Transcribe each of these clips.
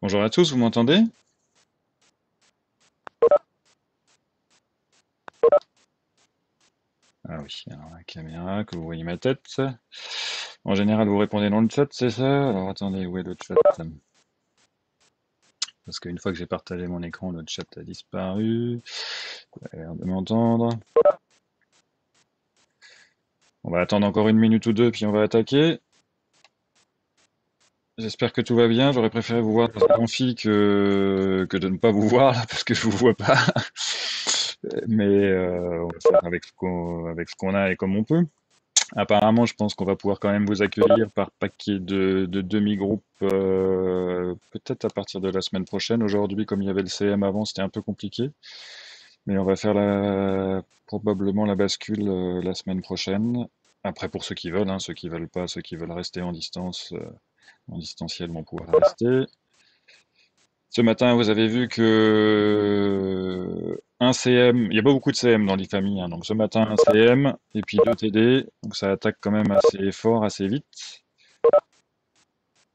Bonjour à tous, vous m'entendez? Ah oui, alors la caméra, que vous voyez ma tête. En général, vous répondez dans le chat, c'est ça? Alors attendez, où est le chat? Parce qu'une fois que j'ai partagé mon écran, le chat a disparu. Vous avez l'air de m'entendre. On va attendre encore une minute ou deux, puis on va attaquer. J'espère que tout va bien. J'aurais préféré vous voir dans un amphi que de ne pas vous voir là, parce que je vous vois pas. Mais on va faire avec ce qu'on a et comme on peut. Apparemment, je pense qu'on va pouvoir quand même vous accueillir par paquet de demi-groupes, peut-être à partir de la semaine prochaine. Aujourd'hui, comme il y avait le CM avant, c'était un peu compliqué. Mais on va faire probablement la bascule la semaine prochaine. Après, pour ceux qui veulent, hein, ceux qui veulent pas, ceux qui veulent rester en distance, en distanciel vont pouvoir rester. Ce matin, vous avez vu que un CM, il y a pas beaucoup de CM dans l'IFAMI, hein, donc ce matin un CM et puis deux TD, donc ça attaque quand même assez fort, assez vite.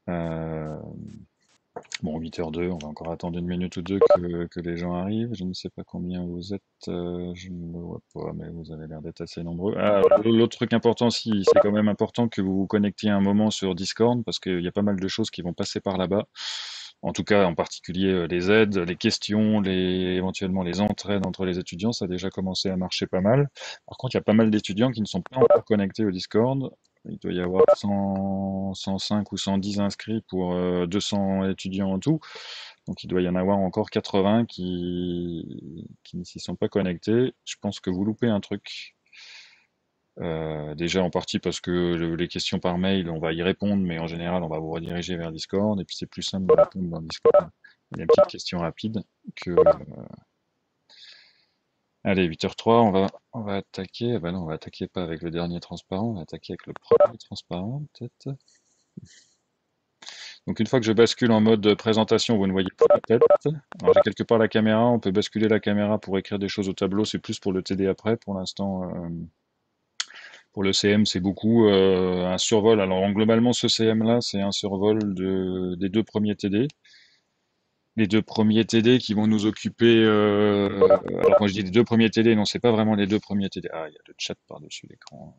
Euh, bon, 8h02, on va encore attendre une minute ou deux que les gens arrivent. Je ne sais pas combien vous êtes, je ne le vois pas, mais vous avez l'air d'être assez nombreux. Ah, l'autre truc important, si, c'est quand même important que vous vous connectiez un moment sur Discord, parce qu'il y a pas mal de choses qui vont passer par là-bas. En tout cas, en particulier les aides, les questions, éventuellement les entraides entre les étudiants, ça a déjà commencé à marcher pas mal. Par contre, il y a pas mal d'étudiants qui ne sont pas encore connectés au Discord. Il doit y avoir 100, 105 ou 110 inscrits pour 200 étudiants en tout. Donc il doit y en avoir encore 80 qui ne s'y sont pas connectés. Je pense que vous loupez un truc. Déjà en partie parce que les questions par mail, on va y répondre, mais en général, on va vous rediriger vers Discord. Et puis c'est plus simple de répondre dans Discord. Il y a une petite question rapide que... Allez, 8h03, on va attaquer. Ah bah non, on va attaquer pas avec le dernier transparent, on va attaquer avec le premier transparent, peut-être. Donc une fois que je bascule en mode présentation, vous ne voyez pas la tête. Alors j'ai quelque part la caméra, on peut basculer la caméra pour écrire des choses au tableau, c'est plus pour le TD après. Pour l'instant, pour le CM, c'est beaucoup un survol. Alors globalement, ce CM-là, c'est un survol des deux premiers TD. Les deux premiers TD qui vont nous occuper. Alors quand je dis les deux premiers TD, non, c'est pas vraiment les deux premiers TD. Ah, il y a le chat par-dessus l'écran.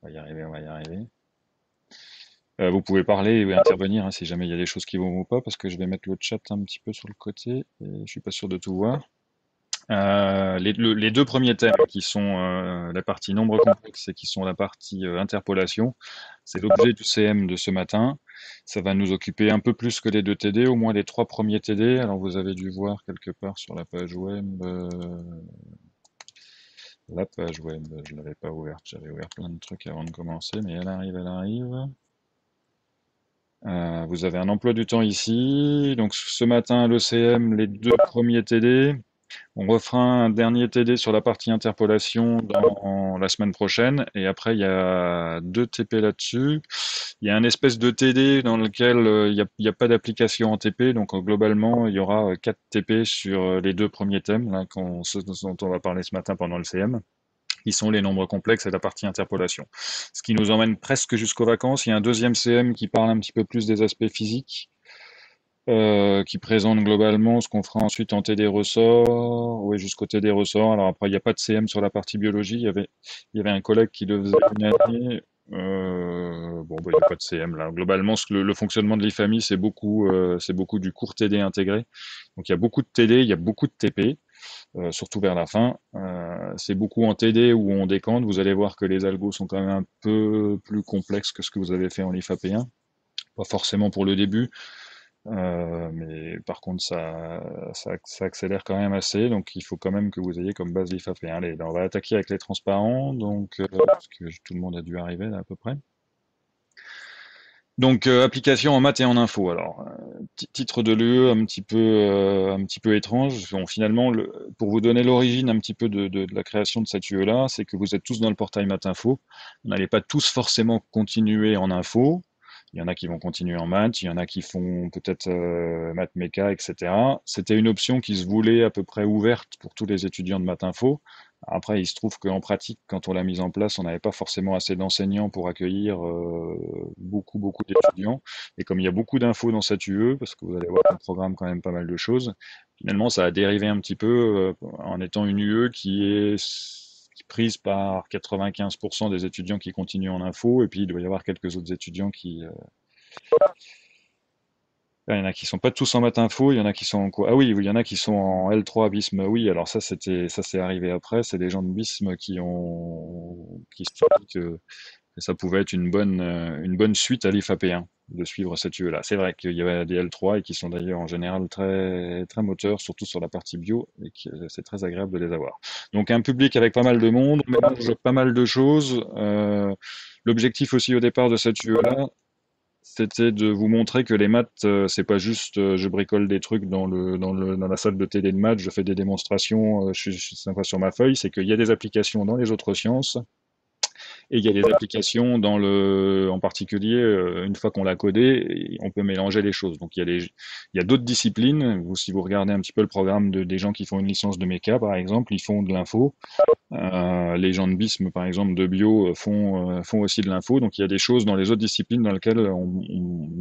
On va y arriver, on va y arriver. Vous pouvez parler et intervenir hein, si jamais il y a des choses qui vont ou pas, parce que je vais mettre le chat un petit peu sur le côté et je suis pas sûr de tout voir. Les deux premiers thèmes qui sont la partie nombre complexe et qui sont la partie interpolation, c'est l'objet du CM de ce matin. Ça va nous occuper un peu plus que les deux TD, au moins les trois premiers TD. Alors vous avez dû voir quelque part sur la page web, la page web, je l'avais pas ouverte, j'avais ouvert plein de trucs avant de commencer, mais elle arrive, elle arrive. Vous avez un emploi du temps ici. Donc ce matin, l'ECM, les deux premiers TD. On refera un dernier TD sur la partie interpolation dans la semaine prochaine. Et après, il y a deux TP là-dessus. Il y a un espèce de TD dans lequel il y a pas d'application en TP. Donc globalement, il y aura 4 TP sur les deux premiers thèmes, là, ceux dont on va parler ce matin pendant le CM, qui sont les nombres complexes et la partie interpolation. Ce qui nous emmène presque jusqu'aux vacances. Il y a un deuxième CM qui parle un petit peu plus des aspects physiques, qui présente globalement ce qu'on fera ensuite en TD ressort, oui, jusqu'au TD ressort. Alors après, il n'y a pas de CM sur la partie biologie. Il y avait un collègue qui le faisait une année. Bon, bah, il n'y a pas de CM là. Globalement, le fonctionnement de l'IFAMI, c'est beaucoup du court TD intégré. Donc il y a beaucoup de TD, il y a beaucoup de TP. Surtout vers la fin. C'est beaucoup en TD où on décante. Vous allez voir que les algos sont quand même un peu plus complexes que ce que vous avez fait en IFAP1. Pas forcément pour le début, mais par contre ça accélère quand même assez. Donc il faut quand même que vous ayez comme base l'IFAP1. Allez, là, on va attaquer avec les transparents, donc parce que tout le monde a dû arriver là à peu près. Donc application en maths et en info. Alors titre de l'UE un petit peu étrange. Bon, finalement, pour vous donner l'origine un petit peu de la création de cette UE là, c'est que vous êtes tous dans le portail Math Info. Vous n'allez pas tous forcément continuer en info. Il y en a qui vont continuer en maths, il y en a qui font peut-être maths méca, etc. C'était une option qui se voulait à peu près ouverte pour tous les étudiants de Math Info. Après, il se trouve qu'en pratique, quand on l'a mise en place, on n'avait pas forcément assez d'enseignants pour accueillir beaucoup d'étudiants. Et comme il y a beaucoup d'infos dans cette UE, parce que vous allez voir qu'on programme quand même pas mal de choses, finalement, ça a dérivé un petit peu en étant une UE qui est prise par 95% des étudiants qui continuent en info, et puis il doit y avoir quelques autres étudiants il y en a qui sont pas tous en maths info, il y en a qui sont en quoi? Ah oui, oui, il y en a qui sont en L3 BISM. Oui, alors ça c'est arrivé après. C'est des gens de BISM qui se sont dit que ça pouvait être une bonne suite à l'IFAP1 de suivre cette UE-là. C'est vrai qu'il y avait des L3 et qui sont d'ailleurs en général très moteurs, surtout sur la partie bio, et que c'est très agréable de les avoir. Donc un public avec pas mal de monde, on mélange pas mal de choses. L'objectif aussi au départ de cette UE-là, c'était de vous montrer que les maths, c'est pas juste je bricole des trucs dans la salle de télé de maths, je fais des démonstrations, je suis sympa sur ma feuille, c'est qu'il y a des applications dans les autres sciences et il y a des applications en particulier, une fois qu'on l'a codé, on peut mélanger les choses. Donc il y a d'autres disciplines. Si vous regardez un petit peu le programme des gens qui font une licence de méca, par exemple, ils font de l'info. Les gens de BISM, par exemple, de bio, font aussi de l'info. Donc il y a des choses dans les autres disciplines dans lesquelles on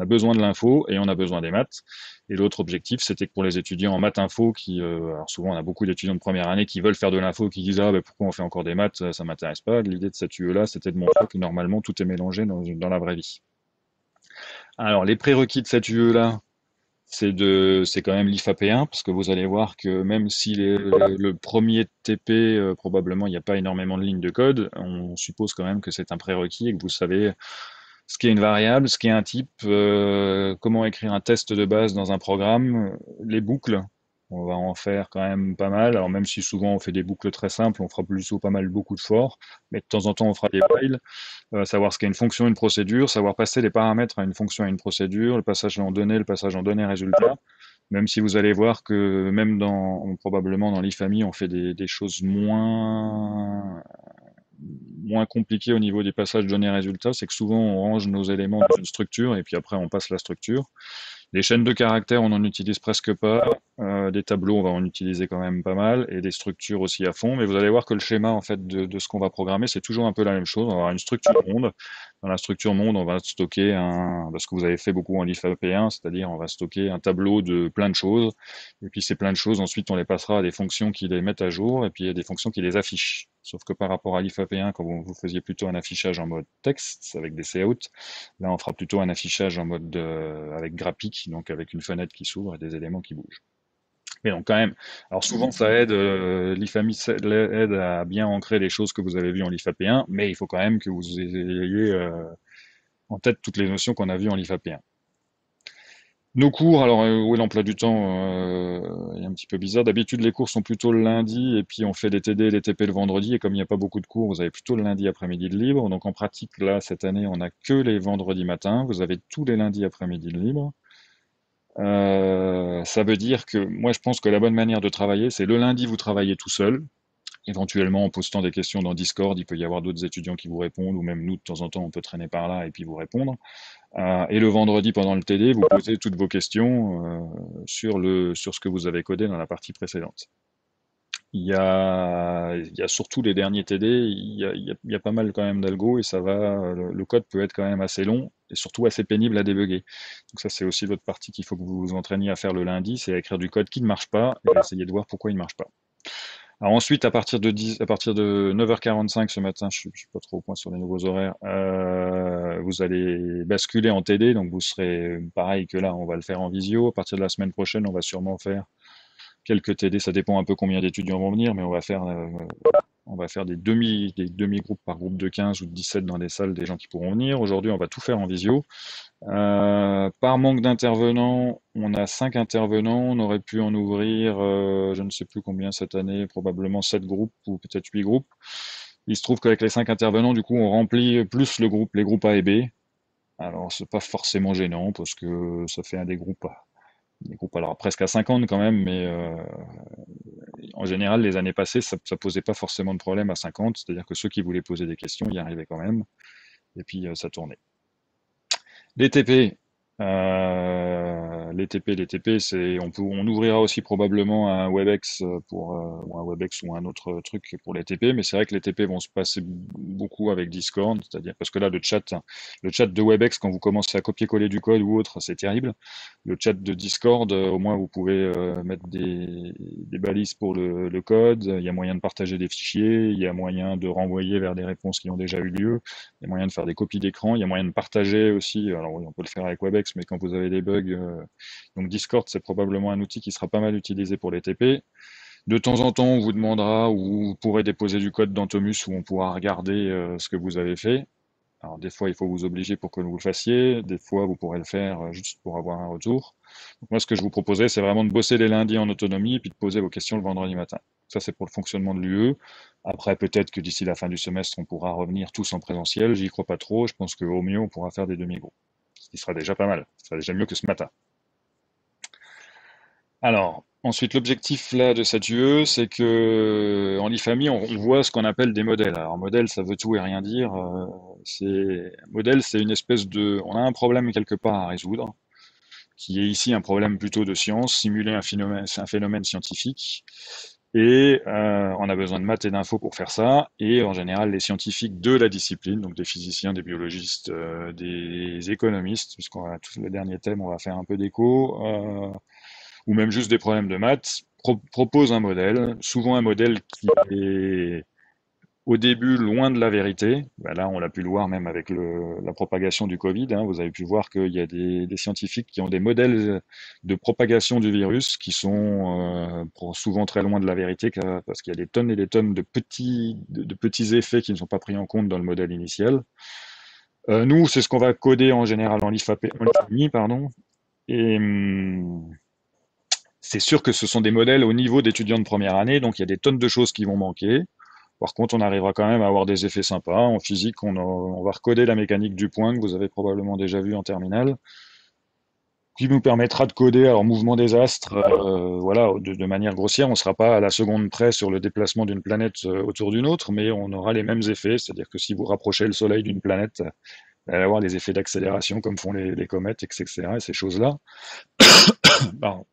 a besoin de l'info et on a besoin des maths. Et l'autre objectif, c'était que pour les étudiants en maths info, alors souvent on a beaucoup d'étudiants de première année qui veulent faire de l'info, qui disent ah ben pourquoi on fait encore des maths, ça m'intéresse pas. L'idée de cette UE là, c'était de montrer que normalement tout est mélangé dans la vraie vie. Alors les prérequis de cette UE là, c'est quand même l'IFAP1, parce que vous allez voir que même si le premier TP, probablement, il n'y a pas énormément de lignes de code, on suppose quand même que c'est un prérequis et que vous savez ce qui est une variable, ce qui est un type, comment écrire un test de base dans un programme, les boucles. On va en faire quand même pas mal. Alors même si souvent on fait des boucles très simples, on fera plutôt pas mal beaucoup de for, mais de temps en temps on fera des while. Savoir ce qu'est une fonction, une procédure, savoir passer les paramètres à une fonction, à une procédure, le passage en données, le passage en données résultat. Même si vous allez voir que même probablement dans l'IFAMI, on fait des choses moins compliquées au niveau des passages données résultats, c'est que souvent on range nos éléments dans une structure et puis après on passe la structure. Les chaînes de caractères, on n'en utilise presque pas. Des tableaux, on va en utiliser quand même pas mal, et des structures aussi à fond. Mais vous allez voir que le schéma en fait de ce qu'on va programmer, c'est toujours un peu la même chose. On va avoir une structure monde. Dans la structure monde, on va stocker ce que vous avez fait beaucoup en LIFAP1, c'est-à-dire on va stocker un tableau de plein de choses. Et puis ces plein de choses, ensuite, on les passera à des fonctions qui les mettent à jour, et puis il y a des fonctions qui les affichent. Sauf que par rapport à l'IFAP1, quand vous faisiez plutôt un affichage en mode texte avec des cout, là on fera plutôt un affichage en mode avec graphique, donc avec une fenêtre qui s'ouvre et des éléments qui bougent. Mais donc quand même, alors souvent ça aide, l'IFAMI aide à bien ancrer les choses que vous avez vues en LIFAP1, mais il faut quand même que vous ayez en tête toutes les notions qu'on a vues en LIFAP1. Nos cours, alors où est l'emploi du temps est un petit peu bizarre. D'habitude, les cours sont plutôt le lundi et puis on fait les TD et les TP le vendredi. Et comme il n'y a pas beaucoup de cours, vous avez plutôt le lundi après-midi de libre. Donc en pratique, là, cette année, on n'a que les vendredis matins. Vous avez tous les lundis après-midi de libre. Ça veut dire que moi, je pense que la bonne manière de travailler, c'est le lundi, vous travaillez tout seul. Éventuellement, en postant des questions dans Discord, il peut y avoir d'autres étudiants qui vous répondent, ou même nous, de temps en temps, on peut traîner par là et puis vous répondre. Et le vendredi, pendant le TD, vous posez toutes vos questions sur ce que vous avez codé dans la partie précédente. Il y a surtout les derniers TD, il y a pas mal quand même d'algo et ça va, le code peut être quand même assez long et surtout assez pénible à débugger. Donc ça, c'est aussi l'autre partie qu'il faut que vous vous entraîniez à faire le lundi, c'est à écrire du code qui ne marche pas et essayer de voir pourquoi il ne marche pas. Alors ensuite, à partir de 9h45 ce matin, je suis pas trop au point sur les nouveaux horaires, vous allez basculer en TD, donc vous serez pareil que là, on va le faire en visio. À partir de la semaine prochaine, on va sûrement faire quelques TD, ça dépend un peu combien d'étudiants vont venir, mais on va faire des demi-groupes par groupe de 15 ou de 17 dans des salles, des gens qui pourront venir. Aujourd'hui, on va tout faire en visio. Par manque d'intervenants, on a 5 intervenants, on aurait pu en ouvrir, je ne sais plus combien cette année, probablement 7 groupes ou peut-être 8 groupes. Il se trouve qu'avec les 5 intervenants, du coup, on remplit plus les groupes A et B. Alors, c'est pas forcément gênant parce que ça fait des groupes alors presque à 50 quand même, mais en général, les années passées, ça posait pas forcément de problème à 50, c'est-à-dire que ceux qui voulaient poser des questions y arrivaient quand même, et puis ça tournait. Les TP, les TP, on ouvrira aussi probablement un WebEx ou un WebEx ou un autre truc pour les TP, mais c'est vrai que les TP vont se passer beaucoup avec Discord, c'est-à-dire parce que là le chat de WebEx quand vous commencez à copier-coller du code ou autre, c'est terrible. Le chat de Discord, au moins vous pouvez mettre des balises pour le code, il y a moyen de partager des fichiers, il y a moyen de renvoyer vers des réponses qui ont déjà eu lieu, il y a moyen de faire des copies d'écran, il y a moyen de partager aussi. Alors oui, on peut le faire avec WebEx, mais quand vous avez des bugs, donc Discord, c'est probablement un outil qui sera pas mal utilisé pour les TP. De temps en temps, on vous demandera ou vous pourrez déposer du code dans Thomus où on pourra regarder ce que vous avez fait. Alors des fois, il faut vous obliger pour que vous le fassiez. Des fois, vous pourrez le faire juste pour avoir un retour. Donc moi, ce que je vous proposais, c'est vraiment de bosser les lundis en autonomie et puis de poser vos questions le vendredi matin. Ça, c'est pour le fonctionnement de l'UE. Après, peut-être que d'ici la fin du semestre, on pourra revenir tous en présentiel. J'y crois pas trop. Je pense qu'au mieux, on pourra faire des demi-groupes. Ce qui sera déjà pas mal. Ce sera déjà mieux que ce matin. Alors, ensuite, l'objectif là de cette UE, c'est que en IFAMI, on voit ce qu'on appelle des modèles. Alors, modèle, ça veut tout et rien dire. Modèle, c'est une espèce de, on a un problème quelque part à résoudre, qui est ici un problème plutôt de science, simuler un phénomène scientifique. Et on a besoin de maths et d'infos pour faire ça. Et en général, les scientifiques de la discipline, donc des physiciens, des biologistes, des économistes, puisqu'on va tous le dernier thème, on va faire un peu d'éco. Ou même juste des problèmes de maths, propose un modèle, souvent un modèle qui est au début loin de la vérité. Ben là, on l'a pu le voir même avec la propagation du Covid. Hein. Vous avez pu voir qu'il y a des scientifiques qui ont des modèles de propagation du virus qui sont souvent très loin de la vérité parce qu'il y a des tonnes et des tonnes de petits effets qui ne sont pas pris en compte dans le modèle initial. Nous, c'est ce qu'on va coder en général en LIFAMI, pardon. Et c'est sûr que ce sont des modèles au niveau d'étudiants de première année, donc il y a des tonnes de choses qui vont manquer. Par contre, on arrivera quand même à avoir des effets sympas. En physique, on va recoder la mécanique du point que vous avez probablement déjà vu en terminale, qui nous permettra de coder alors mouvement des astres, voilà, de manière grossière. On ne sera pas à la seconde près sur le déplacement d'une planète autour d'une autre, mais on aura les mêmes effets. C'est-à-dire que si vous rapprochez le Soleil d'une planète, vous allez avoir les effets d'accélération comme font les comètes, etc. Et ces choses-là. Pardon.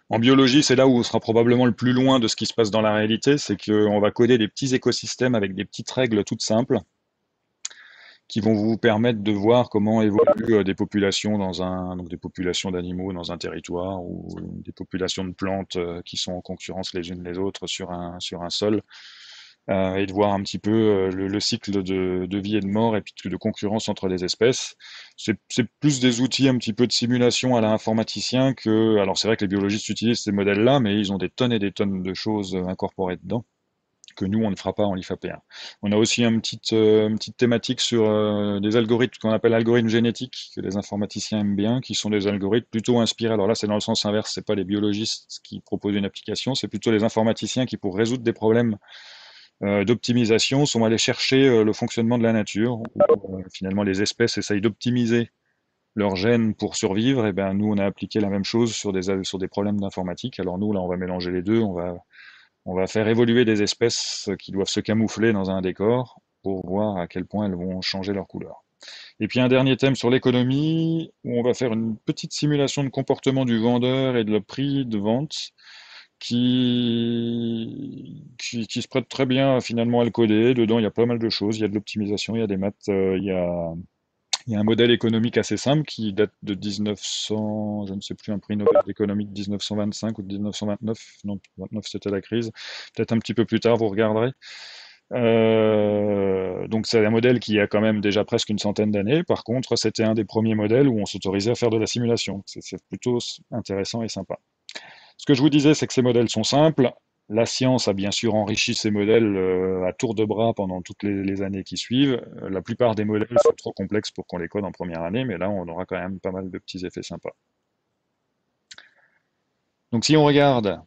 En biologie, c'est là où on sera probablement le plus loin de ce qui se passe dans la réalité, c'est qu'on va coder des petits écosystèmes avec des petites règles toutes simples qui vont vous permettre de voir comment évoluent des populations donc des populations d'animaux dans un territoire ou des populations de plantes qui sont en concurrence les unes les autres sur un sol et de voir un petit peu le cycle de vie et de mort et puis de concurrence entre les espèces. C'est plus des outils un petit peu de simulation à l'informaticien que... Alors c'est vrai que les biologistes utilisent ces modèles-là, mais ils ont des tonnes et des tonnes de choses incorporées dedans que nous, on ne fera pas en LIFAP1. On a aussi une petite thématique sur des algorithmes qu'on appelle algorithmes génétiques, que les informaticiens aiment bien, qui sont des algorithmes plutôt inspirés. Alors là, c'est dans le sens inverse, c'est pas les biologistes qui proposent une application, c'est plutôt les informaticiens qui, pour résoudre des problèmes d'optimisation sont allés chercher le fonctionnement de la nature, où finalement les espèces essayent d'optimiser leurs gènes pour survivre, et ben nous on a appliqué la même chose sur des problèmes d'informatique. Alors nous là on va mélanger les deux, on va faire évoluer des espèces qui doivent se camoufler dans un décor pour voir à quel point elles vont changer leur couleur. Et puis un dernier thème sur l'économie, où on va faire une petite simulation de comportement du vendeur et de le prix de vente qui se prête très bien finalement à le coder. Dedans, il y a pas mal de choses. Il y a de l'optimisation, il y a des maths, il y a un modèle économique assez simple qui date de 1900, je ne sais plus, un prix Nobel d'économie de 1925 ou de 1929. Non, 29 c'était la crise. Peut-être un petit peu plus tard, vous regarderez. Donc c'est un modèle qui a quand même déjà presque une centaine d'années. Par contre, c'était un des premiers modèles où on s'autorisait à faire de la simulation. C'est plutôt intéressant et sympa. Ce que je vous disais, c'est que ces modèles sont simples. La science a bien sûr enrichi ces modèles à tour de bras pendant toutes les années qui suivent. La plupart des modèles sont trop complexes pour qu'on les code en première année, mais là, on aura quand même pas mal de petits effets sympas. Donc si on regarde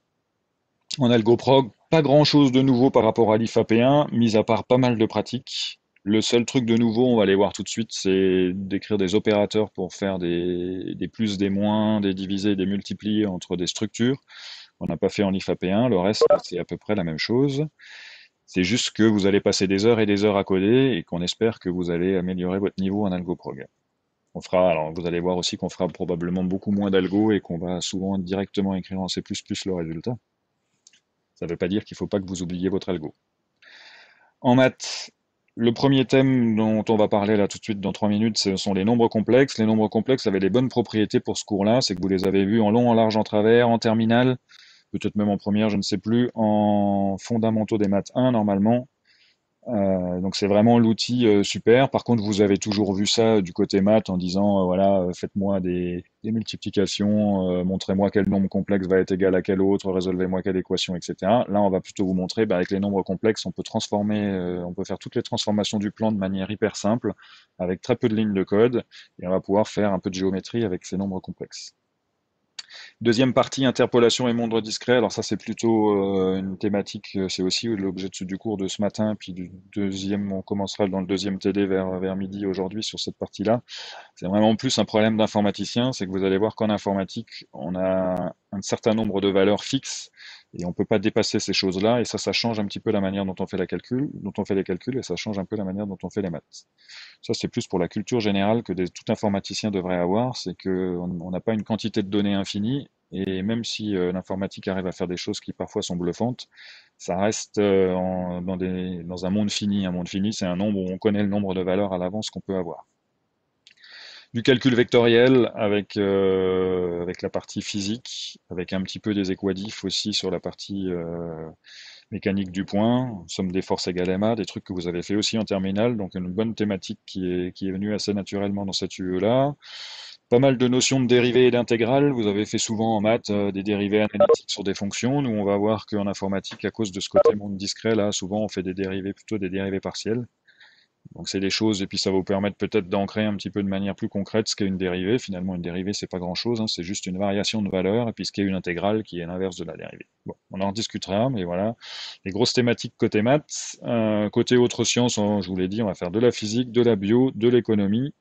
en AlgoProg, pas grand-chose de nouveau par rapport à l'IFAP1, mis à part pas mal de pratiques. Le seul truc de nouveau, on va aller voir tout de suite, c'est d'écrire des opérateurs pour faire des plus, des moins, des divisés, des multipliés entre des structures. On n'a pas fait en IFAP1, le reste, c'est à peu près la même chose. C'est juste que vous allez passer des heures et des heures à coder et qu'on espère que vous allez améliorer votre niveau en AlgoProg. Alors vous allez voir aussi qu'on fera probablement beaucoup moins d'algo et qu'on va souvent directement écrire en C++ le résultat. Ça ne veut pas dire qu'il ne faut pas que vous oubliez votre algo. En maths, le premier thème dont on va parler là tout de suite dans 3 minutes, ce sont les nombres complexes. Les nombres complexes avaient les bonnes propriétés pour ce cours-là, c'est que vous les avez vus en long, en large, en travers, en terminale, peut-être même en première, je ne sais plus, en fondamentaux des maths 1 normalement. Donc c'est vraiment l'outil super. Par contre, vous avez toujours vu ça du côté maths en disant voilà, faites-moi des multiplications, montrez-moi quel nombre complexe va être égal à quel autre, résolvez-moi quelle équation, etc. Là, on va plutôt vous montrer avec les nombres complexes, on peut transformer, on peut faire toutes les transformations du plan de manière hyper simple, avec très peu de lignes de code, et on va pouvoir faire un peu de géométrie avec ces nombres complexes. Deuxième partie, interpolation et monde discret. Alors ça, c'est plutôt une thématique, c'est aussi l'objet du cours de ce matin, puis du deuxième, on commencera dans le deuxième TD vers midi aujourd'hui sur cette partie-là. C'est vraiment plus un problème d'informaticien, c'est que vous allez voir qu'en informatique, on a un certain nombre de valeurs fixes et on ne peut pas dépasser ces choses-là, et ça change un petit peu la manière dont on fait les calculs, et ça change un peu la manière dont on fait les maths. Ça, c'est plus pour la culture générale que tout informaticien devrait avoir, c'est qu'on n'a pas une quantité de données infinie, et même si l'informatique arrive à faire des choses qui parfois sont bluffantes, ça reste dans un monde fini. Un monde fini, c'est un nombre où on connaît le nombre de valeurs à l'avance qu'on peut avoir. Du calcul vectoriel avec la partie physique, avec un petit peu des équadifs aussi sur la partie mécanique du point, somme des forces égale ma, des trucs que vous avez fait aussi en terminale, donc une bonne thématique qui est venue assez naturellement dans cette UE-là. Pas mal de notions de dérivées et d'intégrales, vous avez fait souvent en maths des dérivées analytiques sur des fonctions, nous on va voir qu'en informatique, à cause de ce côté monde discret, là, souvent on fait des dérivées, plutôt des dérivées partielles. Donc c'est des choses, et puis ça va vous permettre peut-être d'ancrer un petit peu de manière plus concrète ce qu'est une dérivée. Finalement, une dérivée, c'est pas grand-chose, hein, c'est juste une variation de valeur, et puis ce qu'est une intégrale, qui est l'inverse de la dérivée. Bon, on en discutera, mais voilà. Les grosses thématiques côté maths. Côté autres sciences, je vous l'ai dit, on va faire de la physique, de la bio, de l'économie,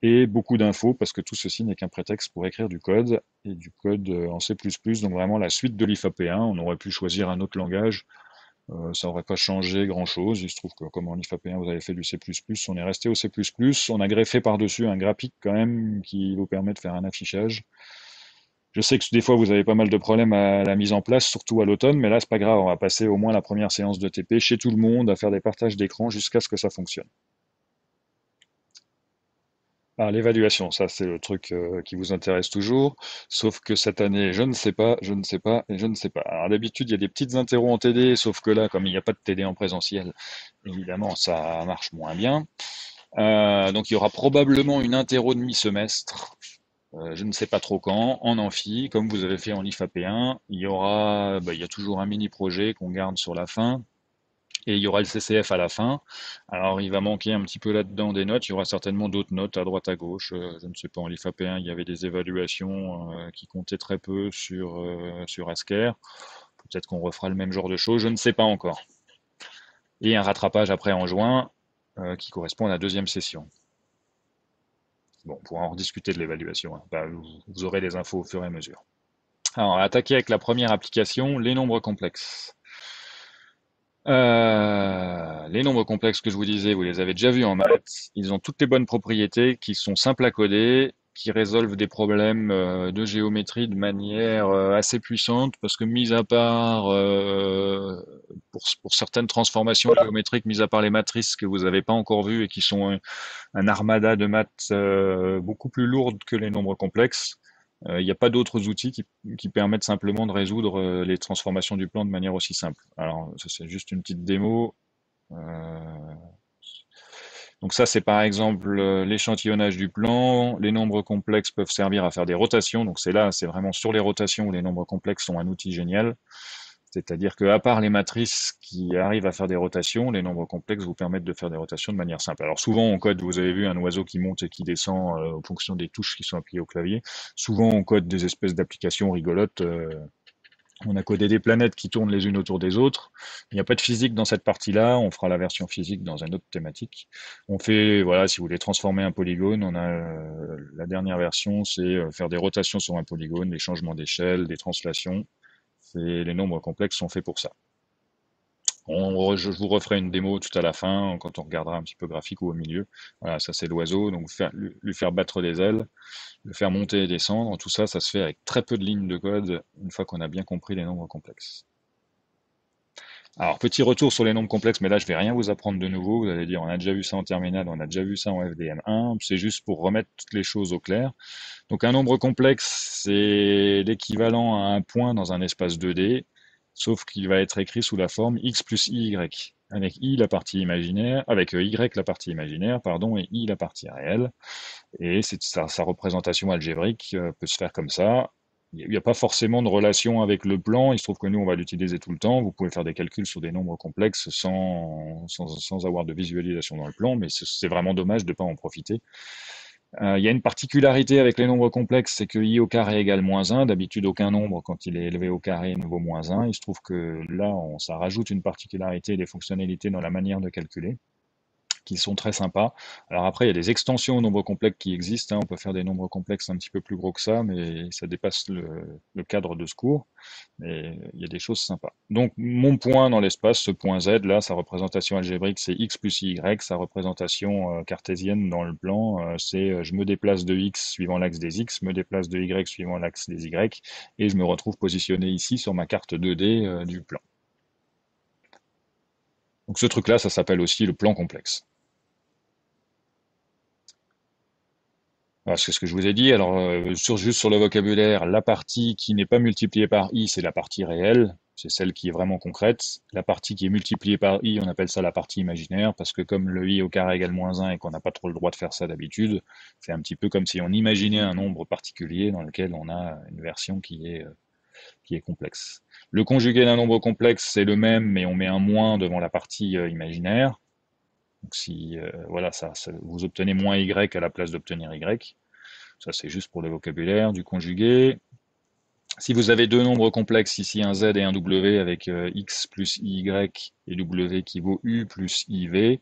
et beaucoup d'infos, parce que tout ceci n'est qu'un prétexte pour écrire du code, et du code en C++, donc vraiment la suite de l'IFAP1. On aurait pu choisir un autre langage, ça n'aurait pas changé grand-chose. Il se trouve que comme en IFAP1, vous avez fait du C++, on est resté au C++. On a greffé par-dessus un graphique quand même qui vous permet de faire un affichage. Je sais que des fois, vous avez pas mal de problèmes à la mise en place, surtout à l'automne, mais là, c'est pas grave. On va passer au moins la première séance de TP chez tout le monde à faire des partages d'écran jusqu'à ce que ça fonctionne. Ah, l'évaluation, ça c'est le truc qui vous intéresse toujours, sauf que cette année, je ne sais pas, je ne sais pas et je ne sais pas. Alors d'habitude, il y a des petites interros en TD, sauf que là, comme il n'y a pas de TD en présentiel, évidemment, ça marche moins bien. Donc il y aura probablement une interro de mi-semestre, je ne sais pas trop quand, en amphi, comme vous avez fait en IFAP1. Il y a toujours un mini-projet qu'on garde sur la fin. Et il y aura le CCF à la fin. Alors, il va manquer un petit peu là-dedans des notes. Il y aura certainement d'autres notes à droite, à gauche. Je ne sais pas, en l'IFAP1, il y avait des évaluations qui comptaient très peu sur Asker. Peut-être qu'on refera le même genre de choses, je ne sais pas encore. Et un rattrapage après en juin qui correspond à la deuxième session. Bon, on pourra en rediscuter de l'évaluation, hein. Vous aurez les infos au fur et à mesure. Alors, on va attaquer avec la première application, les nombres complexes. Les nombres complexes que je vous disais, vous les avez déjà vus en maths. Ils ont toutes les bonnes propriétés, qui sont simples à coder, qui résolvent des problèmes de géométrie de manière assez puissante, parce que mis à part pour certaines transformations géométriques, mis à part les matrices que vous n'avez pas encore vues et qui sont un armada de maths beaucoup plus lourdes que les nombres complexes, il n'y a pas d'autres outils qui permettent simplement de résoudre les transformations du plan de manière aussi simple. Alors, ça c'est juste une petite démo. Euh, donc ça, c'est par exemple l'échantillonnage du plan. Les nombres complexes peuvent servir à faire des rotations. Donc c'est vraiment sur les rotations où les nombres complexes sont un outil génial. C'est-à-dire qu'à part les matrices qui arrivent à faire des rotations, les nombres complexes vous permettent de faire des rotations de manière simple. Alors souvent on code, vous avez vu un oiseau qui monte et qui descend en fonction des touches qui sont appuyées au clavier. Souvent on code des espèces d'applications rigolotes. On a codé des planètes qui tournent les unes autour des autres. Il n'y a pas de physique dans cette partie-là. On fera la version physique dans une autre thématique. On fait, voilà, si vous voulez transformer un polygone, on a la dernière version, c'est faire des rotations sur un polygone, des changements d'échelle, des translations. Les nombres complexes sont faits pour ça. Je vous referai une démo tout à la fin, quand on regardera un petit peu graphique ou au milieu. Voilà, ça c'est l'oiseau, donc lui faire battre les ailes, le faire monter et descendre, tout ça, ça se fait avec très peu de lignes de code, une fois qu'on a bien compris les nombres complexes. Alors, petit retour sur les nombres complexes, mais là, je vais rien vous apprendre de nouveau. Vous allez dire, on a déjà vu ça en terminale, on a déjà vu ça en FDM1. C'est juste pour remettre toutes les choses au clair. Donc, un nombre complexe, c'est l'équivalent à un point dans un espace 2D, sauf qu'il va être écrit sous la forme x plus y, avec i la partie imaginaire, avec y la partie imaginaire, pardon, et i la partie réelle. Et sa représentation algébrique peut se faire comme ça. Il n'y a pas forcément de relation avec le plan. Il se trouve que nous, on va l'utiliser tout le temps. Vous pouvez faire des calculs sur des nombres complexes sans avoir de visualisation dans le plan, mais c'est vraiment dommage de ne pas en profiter. Il y a une particularité avec les nombres complexes, c'est que i au carré égale moins 1. D'habitude, aucun nombre, quand il est élevé au carré, ne vaut moins 1. Il se trouve que là, ça rajoute une particularité et des fonctionnalités dans la manière de calculer qui sont très sympas. Alors après, il y a des extensions aux nombres complexes qui existent, hein. On peut faire des nombres complexes un petit peu plus gros que ça, mais ça dépasse le cadre de ce cours. Mais il y a des choses sympas. Donc mon point dans l'espace, ce point Z, là, sa représentation algébrique, c'est x plus y. Sa représentation cartésienne dans le plan, c'est je me déplace de x suivant l'axe des x, me déplace de y suivant l'axe des y, et je me retrouve positionné ici sur ma carte 2D du plan. Donc ce truc-là, ça s'appelle aussi le plan complexe. Voilà, c'est ce que je vous ai dit. Alors, juste sur le vocabulaire, la partie qui n'est pas multipliée par i, c'est la partie réelle. C'est celle qui est vraiment concrète. La partie qui est multipliée par i, on appelle ça la partie imaginaire, parce que comme le i au carré égale moins 1 et qu'on n'a pas trop le droit de faire ça d'habitude, c'est un petit peu comme si on imaginait un nombre particulier dans lequel on a une version qui est complexe. Le conjugué d'un nombre complexe, c'est le même, mais on met un moins devant la partie imaginaire. Donc si voilà, vous obtenez moins y à la place d'obtenir y. Ça, c'est juste pour le vocabulaire du conjugué. Si vous avez deux nombres complexes, ici un z et un w, avec x plus y et w qui vaut u plus iv,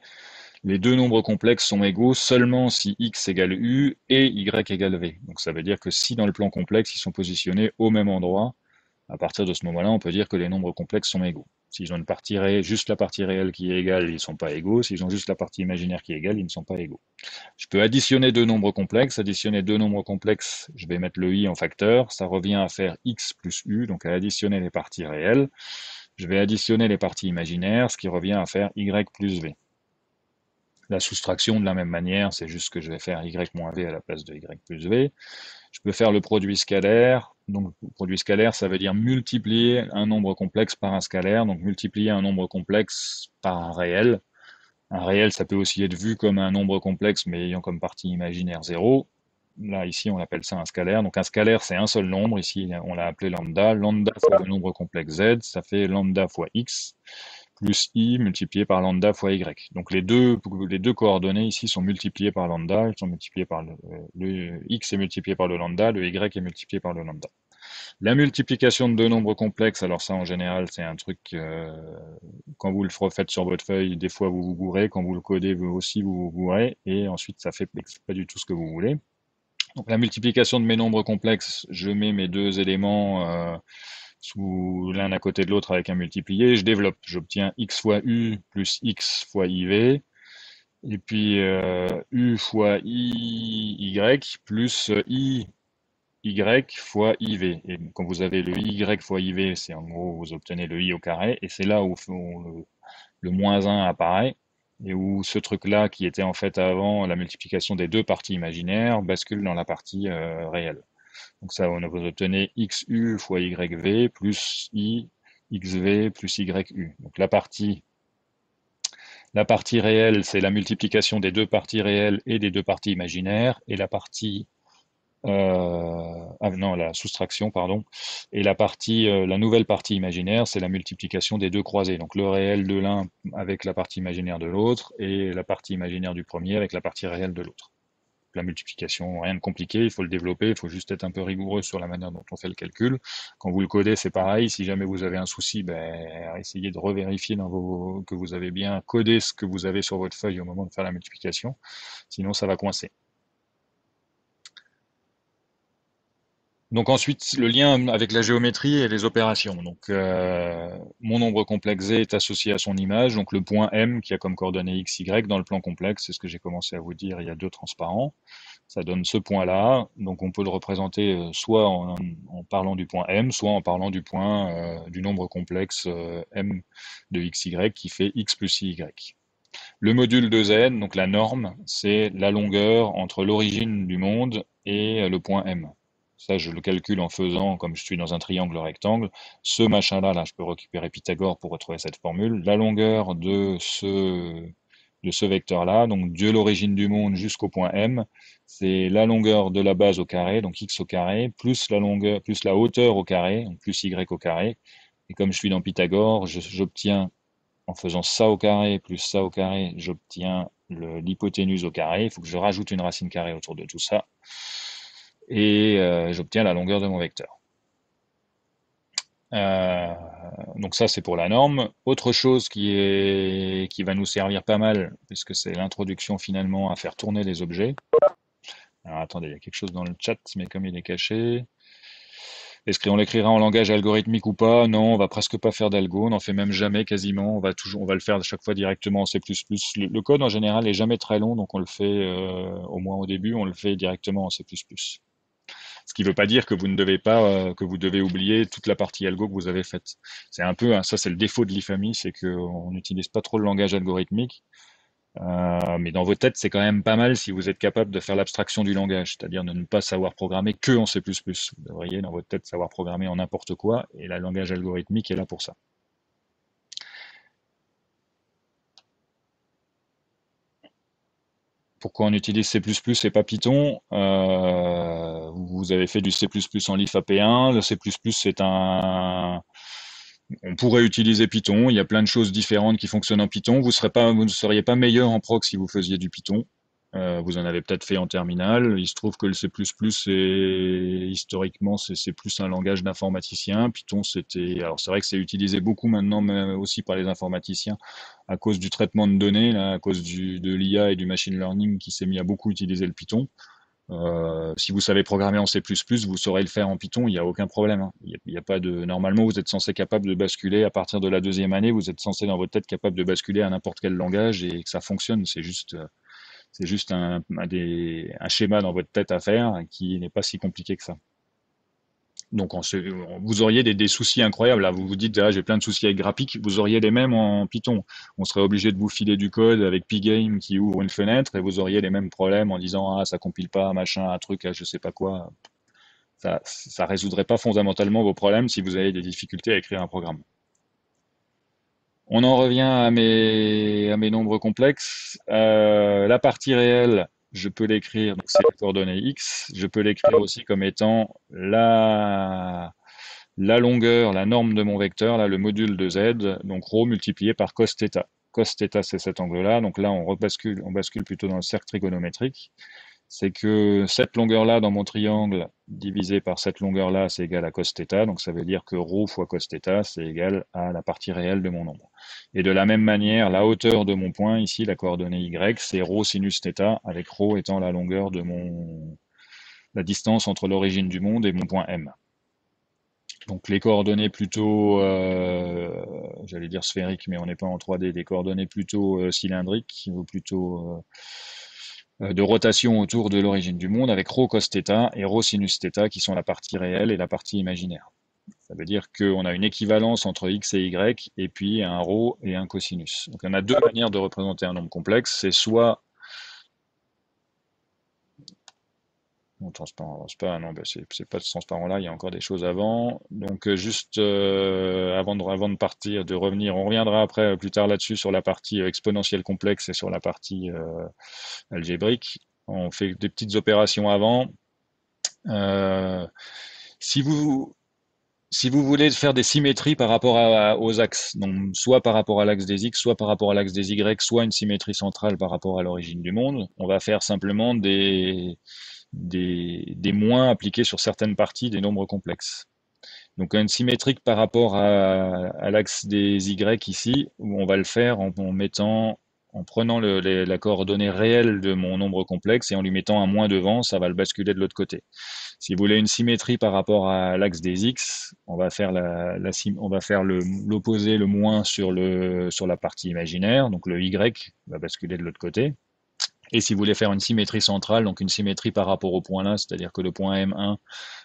les deux nombres complexes sont égaux seulement si x égale u et y égale v. Donc ça veut dire que si dans le plan complexe, ils sont positionnés au même endroit, à partir de ce moment-là, on peut dire que les nombres complexes sont égaux. S'ils ont une partie réelle, juste la partie réelle qui est égale, ils ne sont pas égaux. S'ils ont juste la partie imaginaire qui est égale, ils ne sont pas égaux. Je peux additionner deux nombres complexes. Additionner deux nombres complexes, je vais mettre le i en facteur. Ça revient à faire x plus u, donc à additionner les parties réelles. Je vais additionner les parties imaginaires, ce qui revient à faire y plus v. La soustraction, de la même manière, c'est juste que je vais faire y moins v à la place de y plus v. Je peux faire le produit scalaire. Donc, le produit scalaire, ça veut dire multiplier un nombre complexe par un scalaire. Donc, multiplier un nombre complexe par un réel. Un réel, ça peut aussi être vu comme un nombre complexe, mais ayant comme partie imaginaire 0. Là, ici, on appelle ça un scalaire. Donc, un scalaire, c'est un seul nombre. Ici, on l'a appelé lambda. Lambda fois le nombre complexe z, ça fait lambda fois x, plus i multiplié par lambda fois y. Donc, les deux coordonnées ici sont multipliées par lambda. Elles sont multipliées par le x est multiplié par le lambda, le y est multiplié par le lambda. La multiplication de deux nombres complexes, alors ça en général c'est un truc, quand vous le refaites sur votre feuille, des fois vous vous gourrez, quand vous le codez vous aussi vous vous gourrez, et ensuite ça fait pas du tout ce que vous voulez. Donc la multiplication de mes nombres complexes, je mets mes deux éléments sous l'un à côté de l'autre avec un multiplié, je développe, j'obtiens x fois u plus x fois iv, et puis u fois y plus i y fois iv. Et quand vous avez le y fois iv, c'est en gros, vous obtenez le i au carré, et c'est là où le moins 1 apparaît, et où ce truc-là, qui était en fait avant la multiplication des deux parties imaginaires, bascule dans la partie réelle. Donc ça, vous obtenez xu fois yv plus i xv plus yu. Donc la partie réelle, c'est la multiplication des deux parties réelles et des deux parties imaginaires, et la partie non, la soustraction, pardon. Et la nouvelle partie imaginaire, c'est la multiplication des deux croisés. Donc le réel de l'un avec la partie imaginaire de l'autre, et la partie imaginaire du premier avec la partie réelle de l'autre. La multiplication, rien de compliqué, il faut le développer, il faut juste être un peu rigoureux sur la manière dont on fait le calcul. Quand vous le codez, c'est pareil. Si jamais vous avez un souci, ben, essayez de revérifier que vous avez bien codé ce que vous avez sur votre feuille au moment de faire la multiplication. Sinon, ça va coincer. Donc ensuite, le lien avec la géométrie et les opérations. Donc mon nombre complexe Z est associé à son image, donc le point M qui a comme coordonnée x, y dans le plan complexe, c'est ce que j'ai commencé à vous dire, il y a deux transparents. Ça donne ce point-là, donc on peut le représenter soit en parlant du point M, soit en parlant du point du nombre complexe M de x, y qui fait x plus y. Le module de Z, donc la norme, c'est la longueur entre l'origine du monde et le point M. Ça, je le calcule en faisant, comme je suis dans un triangle rectangle, ce machin-là, là, je peux récupérer Pythagore pour retrouver cette formule. La longueur de ce vecteur-là, donc de l'origine du monde jusqu'au point M, c'est la longueur de la base au carré, donc x au carré, plus la longueur, plus la hauteur au carré, donc plus y au carré. Et comme je suis dans Pythagore, j'obtiens en faisant ça au carré plus ça au carré, j'obtiens l'hypoténuse au carré. Il faut que je rajoute une racine carrée autour de tout ça. Et j'obtiens la longueur de mon vecteur. Euh, donc ça, c'est pour la norme. Autre chose qui va nous servir pas mal, puisque c'est l'introduction finalement à faire tourner les objets. Alors attendez, il y a quelque chose dans le chat, mais comme il est caché. On l'écrira en langage algorithmique ou pas? Non, on va presque pas faire d'algo, on n'en fait même jamais quasiment. On va le faire à chaque fois directement en C++. Le code en général est jamais très long, donc on le fait, au moins au début, on le fait directement en C++. Ce qui ne veut pas dire que vous ne devez pas, que vous devez oublier toute la partie algo que vous avez faite. C'est un peu, hein, ça c'est le défaut de l'IFAMI, c'est qu'on n'utilise pas trop le langage algorithmique. Mais dans vos têtes, c'est quand même pas mal si vous êtes capable de faire l'abstraction du langage, c'est-à-dire de ne pas savoir programmer que en C++. Vous devriez dans votre tête savoir programmer en n'importe quoi, et le langage algorithmique est là pour ça. Pourquoi on utilise C++ et pas Python? Vous avez fait du C++ en l'IFAP1. Le C++, c'est un... On pourrait utiliser Python. Il y a plein de choses différentes qui fonctionnent en Python. Vous ne seriez pas meilleur en proc si vous faisiez du Python. Vous en avez peut-être fait en terminale. Il se trouve que le C++, historiquement, c'est plus un langage d'informaticien. Python, alors c'est vrai que c'est utilisé beaucoup maintenant, mais aussi par les informaticiens à cause du traitement de données, là, à cause de l'IA et du machine learning qui s'est mis à beaucoup utiliser le Python. Si vous savez programmer en C++, vous saurez le faire en Python, il n'y a aucun problème, hein. Il y a pas de... Normalement, vous êtes censé capable de basculer à partir de la deuxième année, vous êtes censé dans votre tête capable de basculer à n'importe quel langage et que ça fonctionne. C'est juste un schéma dans votre tête à faire qui n'est pas si compliqué que ça. Donc vous auriez des soucis incroyables. Là, vous vous dites, ah, j'ai plein de soucis avec Graphic, vous auriez les mêmes en Python. On serait obligé de vous filer du code avec Pygame qui ouvre une fenêtre et vous auriez les mêmes problèmes en disant, ah, ça compile pas, machin, un truc, je sais pas quoi. Ça résoudrait pas fondamentalement vos problèmes si vous avez des difficultés à écrire un programme. On en revient à mes nombres complexes. La partie réelle, je peux l'écrire, donc c'est la coordonnée x. Je peux l'écrire aussi comme étant la longueur, la norme de mon vecteur, là, le module de z, donc ρ multiplié par cos θ. Cos θ, c'est cet angle-là. Donc là, on bascule plutôt dans le cercle trigonométrique. C'est que cette longueur-là dans mon triangle divisé par cette longueur-là, c'est égal à cos θ. Donc ça veut dire que ρ fois cos θ, c'est égal à la partie réelle de mon nombre. Et de la même manière, la hauteur de mon point, ici, la coordonnée y, c'est ρ sinus θ, avec ρ étant la longueur de la distance entre l'origine du monde et mon point M. Donc les coordonnées plutôt, j'allais dire sphériques, mais on n'est pas en 3D, des coordonnées plutôt cylindriques, ou plutôt de rotation autour de l'origine du monde, avec ρ cos θ et ρ sinus θ qui sont la partie réelle et la partie imaginaire. Ça veut dire qu'on a une équivalence entre x et y, et puis un ρ et un cosinus. Donc on a deux manières de représenter un nombre complexe, c'est soit non, transparent, c'est pas, non, bah, c'est pas transparent là, il y a encore des choses avant. Donc juste avant de partir, de revenir, on reviendra après plus tard là-dessus sur la partie exponentielle complexe et sur la partie algébrique. On fait des petites opérations avant. Euh, si vous si vous voulez faire des symétries par rapport aux axes, donc soit par rapport à l'axe des x, soit par rapport à l'axe des y, soit une symétrie centrale par rapport à l'origine du monde, on va faire simplement des moins appliqués sur certaines parties des nombres complexes. Donc une symétrique par rapport à l'axe des y ici, où on va le faire en mettant en prenant la coordonnée réelle de mon nombre complexe et en lui mettant un moins devant, ça va le basculer de l'autre côté. Si vous voulez une symétrie par rapport à l'axe des x, on va faire l'opposé, le moins sur la partie imaginaire, donc le y va basculer de l'autre côté. Et si vous voulez faire une symétrie centrale, donc une symétrie par rapport au point là, c'est-à-dire que le point M1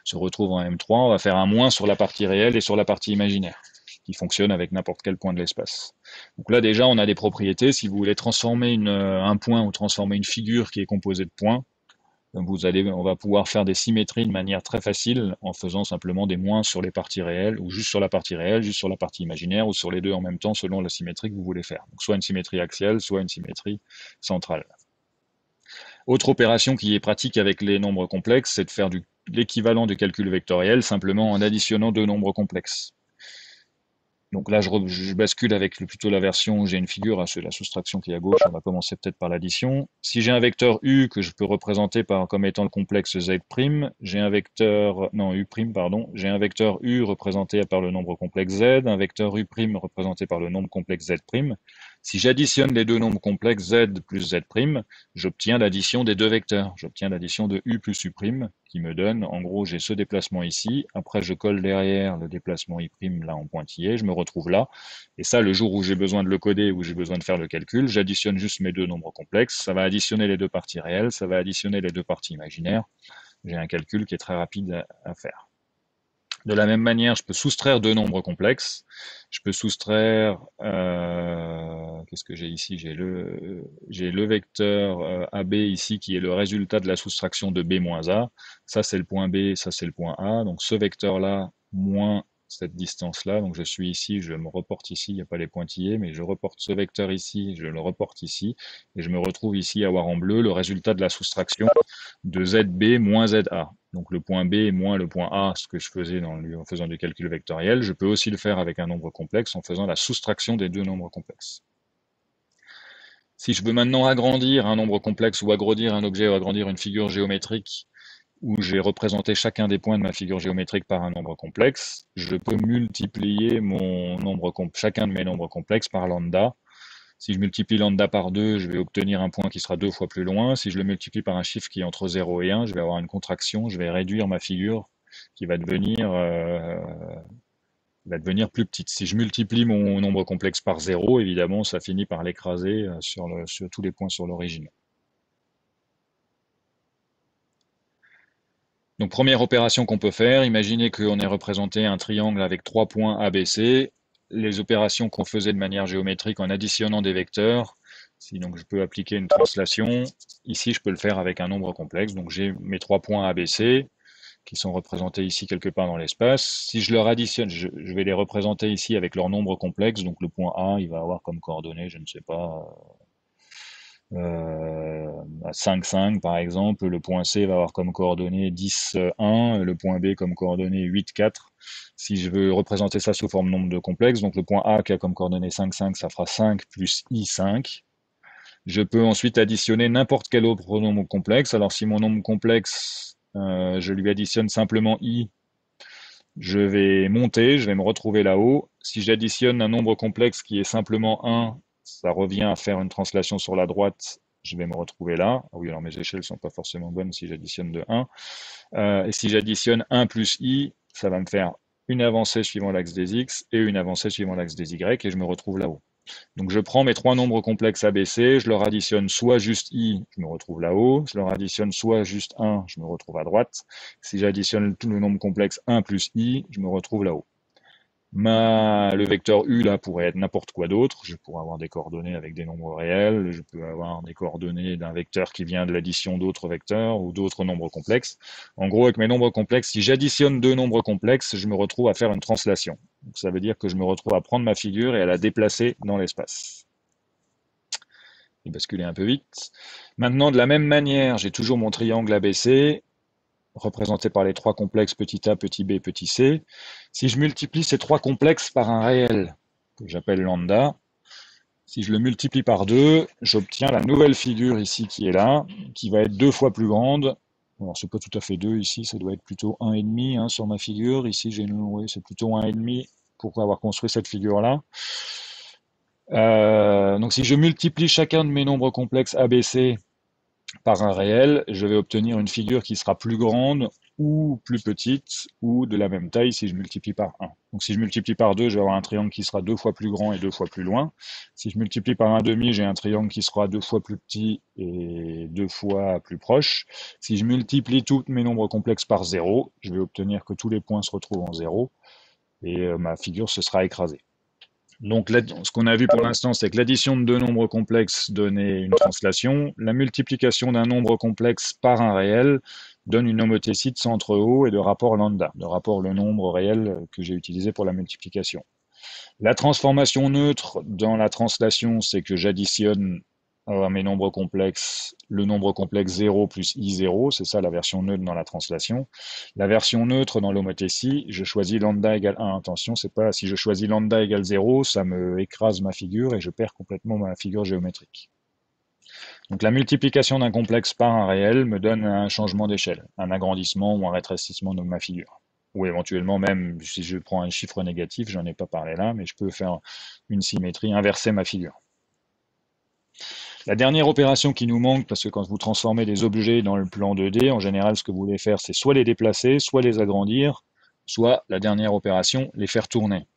se retrouve en M3, on va faire un moins sur la partie réelle et sur la partie imaginaire, qui fonctionne avec n'importe quel point de l'espace. Donc là déjà, on a des propriétés. Si vous voulez transformer un point ou transformer une figure qui est composée de points, on va pouvoir faire des symétries de manière très facile en faisant simplement des moins sur les parties réelles, ou juste sur la partie réelle, juste sur la partie imaginaire, ou sur les deux en même temps selon la symétrie que vous voulez faire. Donc soit une symétrie axiale, soit une symétrie centrale. Autre opération qui est pratique avec les nombres complexes, c'est de faire l'équivalent du calcul vectoriel simplement en additionnant deux nombres complexes. Donc là, je bascule avec plutôt la version où j'ai une figure, c'est la soustraction qui est à gauche, on va commencer peut-être par l'addition. Si j'ai un vecteur U que je peux représenter comme étant le complexe Z', j'ai un vecteur, non, U', pardon, j'ai un vecteur U représenté par le nombre complexe Z, un vecteur U' représenté par le nombre complexe Z'. Si j'additionne les deux nombres complexes Z plus Z', j'obtiens l'addition des deux vecteurs. J'obtiens l'addition de U plus U', qui me donne, en gros, j'ai ce déplacement ici. Après, je colle derrière le déplacement I' là en pointillé. Je me retrouve là. Et ça, le jour où j'ai besoin de le coder, où j'ai besoin de faire le calcul, j'additionne juste mes deux nombres complexes. Ça va additionner les deux parties réelles. Ça va additionner les deux parties imaginaires. J'ai un calcul qui est très rapide à faire. De la même manière, je peux soustraire deux nombres complexes. Je peux soustraire, qu'est-ce que j'ai ici? J'ai le vecteur AB ici qui est le résultat de la soustraction de B moins A. Ça c'est le point B, ça c'est le point A. Donc ce vecteur-là moins cette distance-là. Donc je suis ici, je me reporte ici, il n'y a pas les pointillés, mais je reporte ce vecteur ici, je le reporte ici, et je me retrouve ici à avoir en bleu le résultat de la soustraction de ZB moins ZA. Donc le point B moins le point A, ce que je faisais en faisant du calcul vectoriel, je peux aussi le faire avec un nombre complexe en faisant la soustraction des deux nombres complexes. Si je veux maintenant agrandir un nombre complexe ou agrandir un objet ou agrandir une figure géométrique où j'ai représenté chacun des points de ma figure géométrique par un nombre complexe, je peux multiplier chacun de mes nombres complexes par lambda. Si je multiplie lambda par 2, je vais obtenir un point qui sera 2 fois plus loin. Si je le multiplie par un chiffre qui est entre 0 et 1, je vais avoir une contraction, je vais réduire ma figure qui va devenir plus petite. Si je multiplie mon nombre complexe par 0, évidemment, ça finit par l'écraser sur tous les points sur l'origine. Donc première opération qu'on peut faire, imaginez qu'on ait représenté un triangle avec 3 points ABC. Les opérations qu'on faisait de manière géométrique en additionnant des vecteurs, si donc je peux appliquer une translation, ici je peux le faire avec un nombre complexe. Donc j'ai mes 3 points ABC qui sont représentés ici quelque part dans l'espace. Si je leur additionne, je vais les représenter ici avec leur nombre complexe. Donc le point A, il va avoir comme coordonnée, je ne sais pas, 5, 5 par exemple, le point C va avoir comme coordonnée 10, 1, le point B comme coordonnée 8, 4. Si je veux représenter ça sous forme nombre de complexe, donc le point A qui a comme coordonnée 5, 5, ça fera 5 plus I, 5. Je peux ensuite additionner n'importe quel autre nombre complexe. Alors si mon nombre complexe, je lui additionne simplement I, je vais monter, je vais me retrouver là-haut. Si j'additionne un nombre complexe qui est simplement 1, ça revient à faire une translation sur la droite, je vais me retrouver là. Ah oui, alors mes échelles ne sont pas forcément bonnes si j'additionne de 1. Et si j'additionne 1 plus i, ça va me faire une avancée suivant l'axe des x et une avancée suivant l'axe des y, et je me retrouve là-haut. Donc je prends mes trois nombres complexes ABC, je leur additionne soit juste i, je me retrouve là-haut, je leur additionne soit juste 1, je me retrouve à droite. Si j'additionne tout le nombre complexe 1 plus i, je me retrouve là-haut. Le vecteur U là pourrait être n'importe quoi d'autre. Je pourrais avoir des coordonnées avec des nombres réels. Je peux avoir des coordonnées d'un vecteur qui vient de l'addition d'autres vecteurs ou d'autres nombres complexes. En gros, avec mes nombres complexes, si j'additionne deux nombres complexes, je me retrouve à faire une translation. Donc, ça veut dire que je me retrouve à prendre ma figure et à la déplacer dans l'espace. Je vais basculer un peu vite. Maintenant, de la même manière, j'ai toujours mon triangle ABC représenté par les trois complexes petit a, petit b, petit c. Si je multiplie ces trois complexes par un réel, que j'appelle lambda, si je le multiplie par 2, j'obtiens la nouvelle figure ici qui est là, qui va être 2 fois plus grande. Alors c'est pas tout à fait 2 ici, ça doit être plutôt 1,5 hein, sur ma figure. Ici, c'est plutôt 1,5 pour avoir construit cette figure-là. Donc si je multiplie chacun de mes nombres complexes ABC par un réel, je vais obtenir une figure qui sera plus grande ou plus petite ou de la même taille si je multiplie par 1. Donc si je multiplie par 2, je vais avoir un triangle qui sera 2 fois plus grand et 2 fois plus loin. Si je multiplie par 1,5, j'ai un triangle qui sera 2 fois plus petit et 2 fois plus proche. Si je multiplie tous mes nombres complexes par 0, je vais obtenir que tous les points se retrouvent en 0 et ma figure se sera écrasée. Donc, ce qu'on a vu pour l'instant, c'est que l'addition de deux nombres complexes donnait une translation. La multiplication d'un nombre complexe par un réel donne une homothétie de centre haut et de rapport lambda, de rapport le nombre réel que j'ai utilisé pour la multiplication. La transformation neutre dans la translation, c'est que j'additionne à mes nombres complexes le nombre complexe 0 plus i0, c'est ça la version neutre dans la translation. La version neutre dans l'homothétie, je choisis lambda égale 1. Attention, c'est pas si je choisis lambda égale 0, ça me écrase ma figure et je perds complètement ma figure géométrique. Donc la multiplication d'un complexe par un réel me donne un changement d'échelle, un agrandissement ou un rétrécissement de ma figure. Ou éventuellement même, si je prends un chiffre négatif, j'en ai pas parlé là, mais je peux faire une symétrie, inverser ma figure. La dernière opération qui nous manque, parce que quand vous transformez des objets dans le plan 2D, en général, ce que vous voulez faire, c'est soit les déplacer, soit les agrandir, soit, la dernière opération, les faire tourner.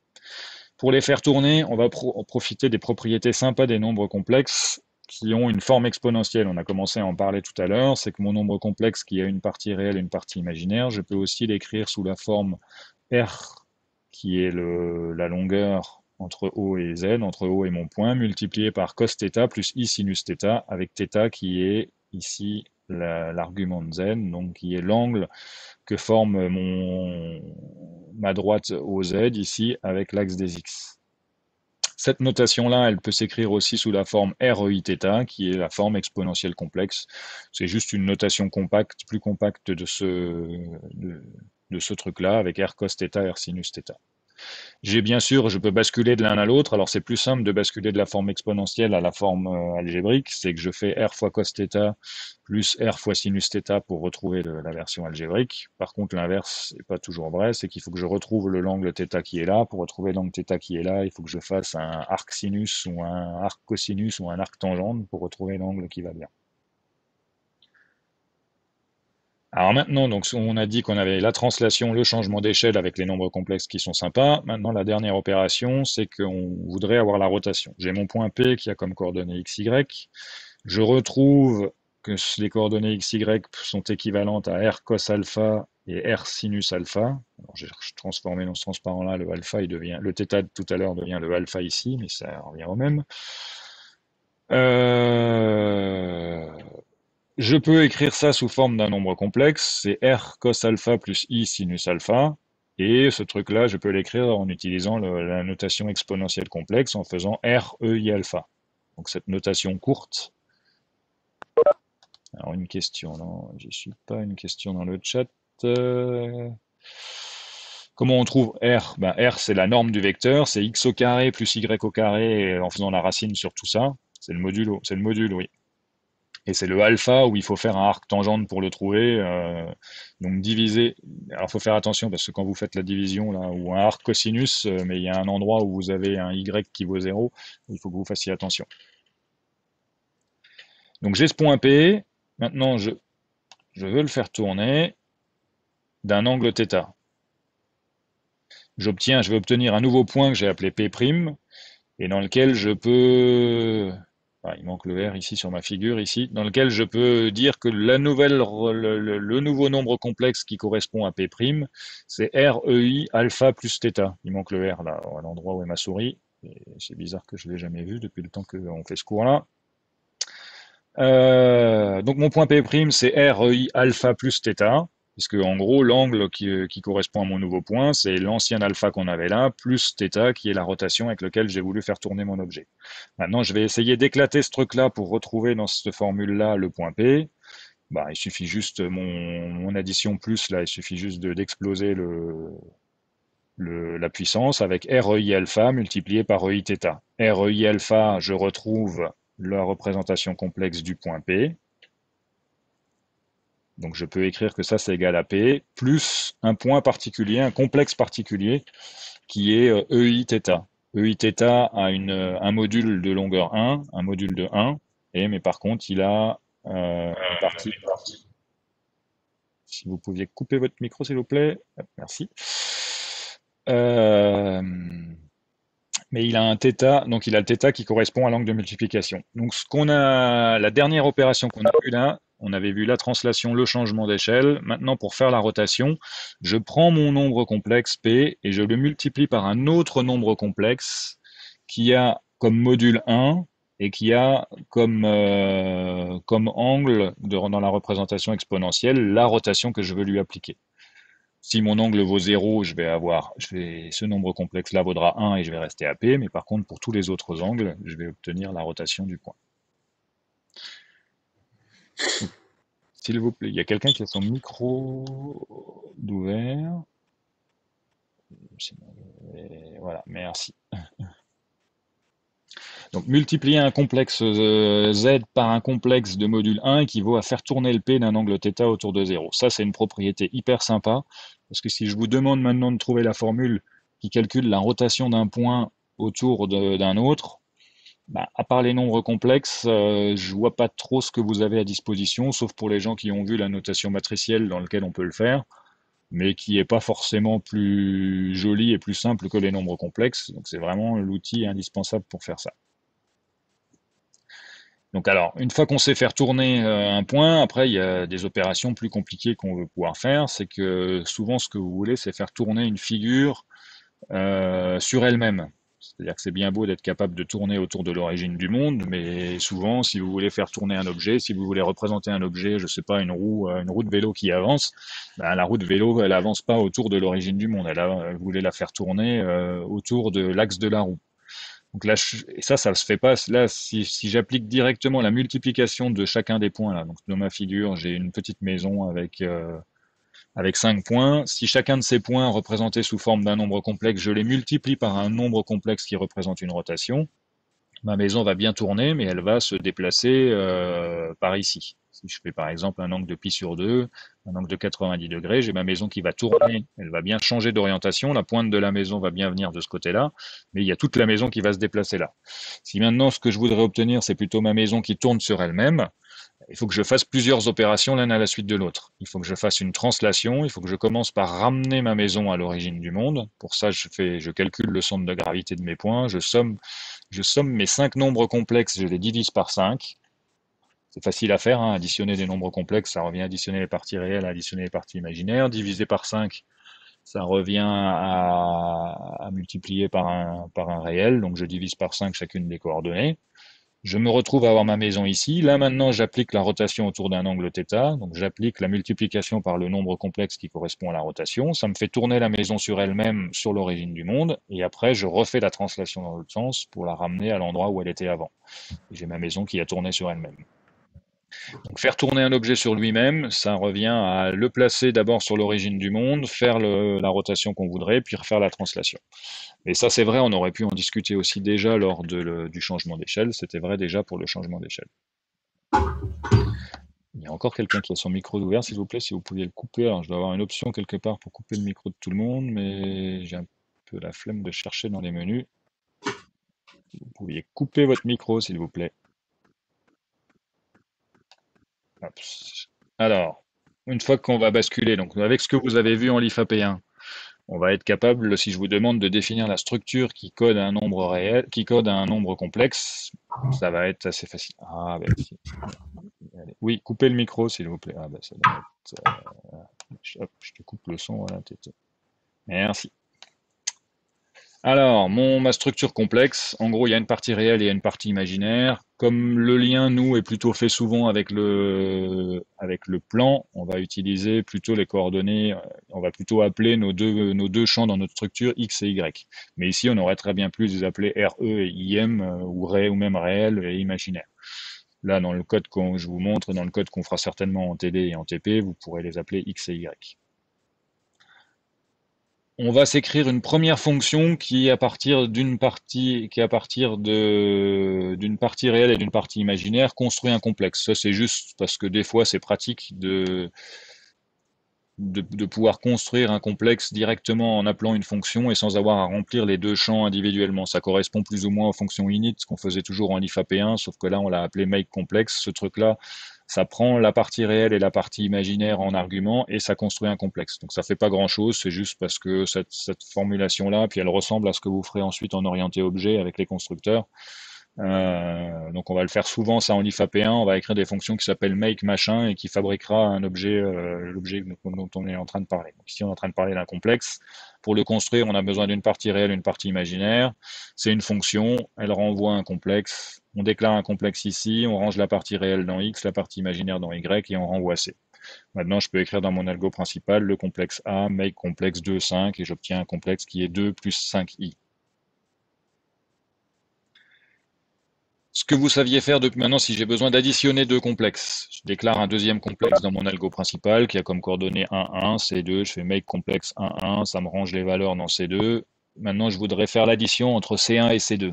Pour les faire tourner, on va profiter des propriétés sympas des nombres complexes qui ont une forme exponentielle. On a commencé à en parler tout à l'heure, c'est que mon nombre complexe qui a une partie réelle et une partie imaginaire, je peux aussi l'écrire sous la forme R, qui est la longueur entre O et Z, entre O et mon point, multiplié par cos θ plus I sinus θ, avec θ qui est ici l'argument de Z, donc qui est l'angle que forme ma droite OZ ici avec l'axe des X. Cette notation-là, elle peut s'écrire aussi sous la forme REIθ, qui est la forme exponentielle complexe. C'est juste une notation compacte, plus compacte de ce truc-là, avec R cos θ, R sinus θ. J'ai bien sûr, je peux basculer de l'un à l'autre. Alors c'est plus simple de basculer de la forme exponentielle à la forme algébrique. C'est que je fais R fois cos θ plus R fois sinus θ pour retrouver la version algébrique. Par contre, l'inverse n'est pas toujours vrai. C'est qu'il faut que je retrouve l'angle θ qui est là. Pour retrouver l'angle θ qui est là, il faut que je fasse un arc sinus ou un arc cosinus ou un arc tangente pour retrouver l'angle qui va bien. Alors maintenant, donc, on a dit qu'on avait la translation, le changement d'échelle avec les nombres complexes qui sont sympas. Maintenant, la dernière opération, c'est qu'on voudrait avoir la rotation. J'ai mon point P qui a comme coordonnées x, y. Je retrouve que les coordonnées x, y sont équivalentes à r cos alpha et r sinus alpha. Alors, j'ai transformé dans ce transparent-là, le alpha, le θ de tout à l'heure devient le alpha ici, mais ça revient au même. Euh, je peux écrire ça sous forme d'un nombre complexe, c'est R cos alpha plus I sinus alpha, et ce truc-là, je peux l'écrire en utilisant la notation exponentielle complexe en faisant R E I alpha. Donc cette notation courte. Alors une question, non, je suis pas une question dans le chat. Euh, Comment on trouve R? Ben, R c'est la norme du vecteur, c'est x au carré plus y au carré en faisant la racine sur tout ça. C'est le module, oui. Et c'est le alpha où il faut faire un arc tangente pour le trouver. Donc diviser. Alors il faut faire attention parce que quand vous faites la division là, ou un arc cosinus, mais il y a un endroit où vous avez un y qui vaut 0, il faut que vous fassiez attention. Donc j'ai ce point P. Maintenant je veux le faire tourner d'un angle θ. Je vais obtenir un nouveau point que j'ai appelé P', et dans lequel je peux, ah, il manque le R ici sur ma figure ici, dans lequel je peux dire que le nouveau nombre complexe qui correspond à P', c'est REI alpha plus θ. Il manque le R là, à l'endroit où est ma souris. C'est bizarre que je ne l'ai jamais vu depuis le temps qu'on fait ce cours-là. Donc mon point P', c'est REI alpha plus θ, puisque en gros, l'angle qui correspond à mon nouveau point, c'est l'ancien alpha qu'on avait là, plus θ, qui est la rotation avec laquelle j'ai voulu faire tourner mon objet. Maintenant, je vais essayer d'éclater ce truc-là pour retrouver dans cette formule-là le point P. Bah, il suffit juste, mon addition plus, là, il suffit juste d'exploser la puissance avec REI alpha multiplié par EI θ. REI alpha, je retrouve la représentation complexe du point P. Donc je peux écrire que ça c'est égal à P, plus un point particulier, un complexe particulier, qui est EI θ. EIθ a un module de longueur 1, un module de 1, mais par contre, il a une partie. Si vous pouviez couper votre micro, s'il vous plaît. Hop, merci. Euh, mais il a un θ, donc il a le θ qui correspond à l'angle de multiplication. Donc la dernière opération qu'on a vue là, on avait vu la translation, le changement d'échelle. Maintenant, pour faire la rotation, je prends mon nombre complexe P et je le multiplie par un autre nombre complexe qui a comme module 1 et qui a comme angle dans la représentation exponentielle la rotation que je veux lui appliquer. Si mon angle vaut 0, ce nombre complexe-là vaudra 1 et je vais rester à P, mais par contre, pour tous les autres angles, je vais obtenir la rotation du point. S'il vous plaît, il y a quelqu'un qui a son micro d'ouvert. Voilà, merci. Donc, multiplier un complexe Z par un complexe de module 1 équivaut à faire tourner le P d'un angle θ autour de 0. Ça, c'est une propriété hyper sympa, parce que si je vous demande maintenant de trouver la formule qui calcule la rotation d'un point autour d'un autre, bah, à part les nombres complexes, je vois pas trop ce que vous avez à disposition, sauf pour les gens qui ont vu la notation matricielle dans laquelle on peut le faire, mais qui est pas forcément plus jolie et plus simple que les nombres complexes. Donc c'est vraiment l'outil indispensable pour faire ça. Donc alors, une fois qu'on sait faire tourner un point, après il y a des opérations plus compliquées qu'on veut pouvoir faire. C'est que souvent ce que vous voulez, c'est faire tourner une figure sur elle-même. C'est-à-dire que c'est bien beau d'être capable de tourner autour de l'origine du monde, mais souvent, si vous voulez faire tourner un objet, si vous voulez représenter un objet, je sais pas, une roue de vélo qui avance, ben, la roue de vélo, elle avance pas autour de l'origine du monde. Vous voulez la faire tourner autour de l'axe de la roue. Donc là, ça se fait pas. Là, si j'applique directement la multiplication de chacun des points, là, donc dans ma figure, j'ai une petite maison avec 5 points. Si chacun de ces points représentés sous forme d'un nombre complexe, je les multiplie par un nombre complexe qui représente une rotation, ma maison va bien tourner, mais elle va se déplacer par ici. Si je fais par exemple un angle de pi sur 2, un angle de 90 degrés, j'ai ma maison qui va tourner, elle va bien changer d'orientation, la pointe de la maison va bien venir de ce côté-là, mais il y a toute la maison qui va se déplacer là. Si maintenant ce que je voudrais obtenir, c'est plutôt ma maison qui tourne sur elle-même, il faut que je fasse plusieurs opérations l'une à la suite de l'autre. Il faut que je fasse une translation, il faut que je commence par ramener ma maison à l'origine du monde. Pour ça, je calcule le centre de gravité de mes points, je somme mes 5 nombres complexes, je les divise par 5. C'est facile à faire, hein, additionner des nombres complexes, ça revient à additionner les parties réelles, à additionner les parties imaginaires. Diviser par 5, ça revient à multiplier par un réel, donc je divise par 5 chacune des coordonnées. Je me retrouve à avoir ma maison ici. Là, maintenant, j'applique la rotation autour d'un angle θ. Donc, j'applique la multiplication par le nombre complexe qui correspond à la rotation. Ça me fait tourner la maison sur elle-même, sur l'origine du monde. Et après, je refais la translation dans l'autre sens pour la ramener à l'endroit où elle était avant. J'ai ma maison qui a tourné sur elle-même. Donc, faire tourner un objet sur lui-même, ça revient à le placer d'abord sur l'origine du monde, faire la rotation qu'on voudrait, puis refaire la translation. Et ça, c'est vrai, on aurait pu en discuter aussi déjà lors du changement d'échelle. C'était vrai déjà pour le changement d'échelle. Il y a encore quelqu'un qui a son micro ouvert, s'il vous plaît, si vous pouviez le couper. Alors, je dois avoir une option quelque part pour couper le micro de tout le monde, mais j'ai un peu la flemme de chercher dans les menus. Vous pouviez couper votre micro, s'il vous plaît. Hop. Alors, une fois qu'on va basculer, donc avec ce que vous avez vu en l'IFAP1, on va être capable, si je vous demande de définir la structure qui code un nombre réel, qui code un nombre complexe, ça va être assez facile. Ah, ben, si. Allez. Oui, coupez le micro, s'il vous plaît. Ah, ben, ça doit être, hop, je te coupe le son, voilà, Merci. Alors, ma structure complexe, en gros, il y a une partie réelle et une partie imaginaire. Comme le lien, nous, est plutôt fait souvent avec le plan, on va utiliser plutôt les coordonnées, on va plutôt appeler nos deux champs dans notre structure X et Y. Mais ici, on aurait très bien pu les appeler RE et IM, ou même réel et imaginaire. Là, dans le code que je vous montre, dans le code qu'on fera certainement en TD et en TP, vous pourrez les appeler X et Y. On va s'écrire une première fonction qui est à partir d'une partie, d'une partie réelle et d'une partie imaginaire, construit un complexe. Ça, c'est juste parce que des fois, c'est pratique de pouvoir construire un complexe directement en appelant une fonction et sans avoir à remplir les deux champs individuellement. Ça correspond plus ou moins aux fonctions init, ce qu'on faisait toujours en IFAP1, sauf que là, on l'a appelé make complex. Ce truc-là, ça prend la partie réelle et la partie imaginaire en argument et ça construit un complexe. Donc ça fait pas grand-chose, c'est juste parce que cette formulation-là, puis elle ressemble à ce que vous ferez ensuite en orienté objet avec les constructeurs. Donc on va le faire souvent ça en IFAP1, on va écrire des fonctions qui s'appellent make machin et qui fabriquera un objet, l'objet dont on est en train de parler. Donc ici on est en train de parler d'un complexe. Pour le construire, on a besoin d'une partie réelle, une partie imaginaire. C'est une fonction, elle renvoie un complexe. On déclare un complexe ici, on range la partie réelle dans X, la partie imaginaire dans Y et on renvoie C. Maintenant, je peux écrire dans mon algo principal le complexe A, make complexe 2, 5 et j'obtiens un complexe qui est 2 plus 5i. Ce que vous saviez faire depuis maintenant, si j'ai besoin d'additionner deux complexes, je déclare un deuxième complexe dans mon algo principal qui a comme coordonnées 1, 1, C2, je fais make complexe 1, 1, ça me range les valeurs dans C2. Maintenant, je voudrais faire l'addition entre C1 et C2.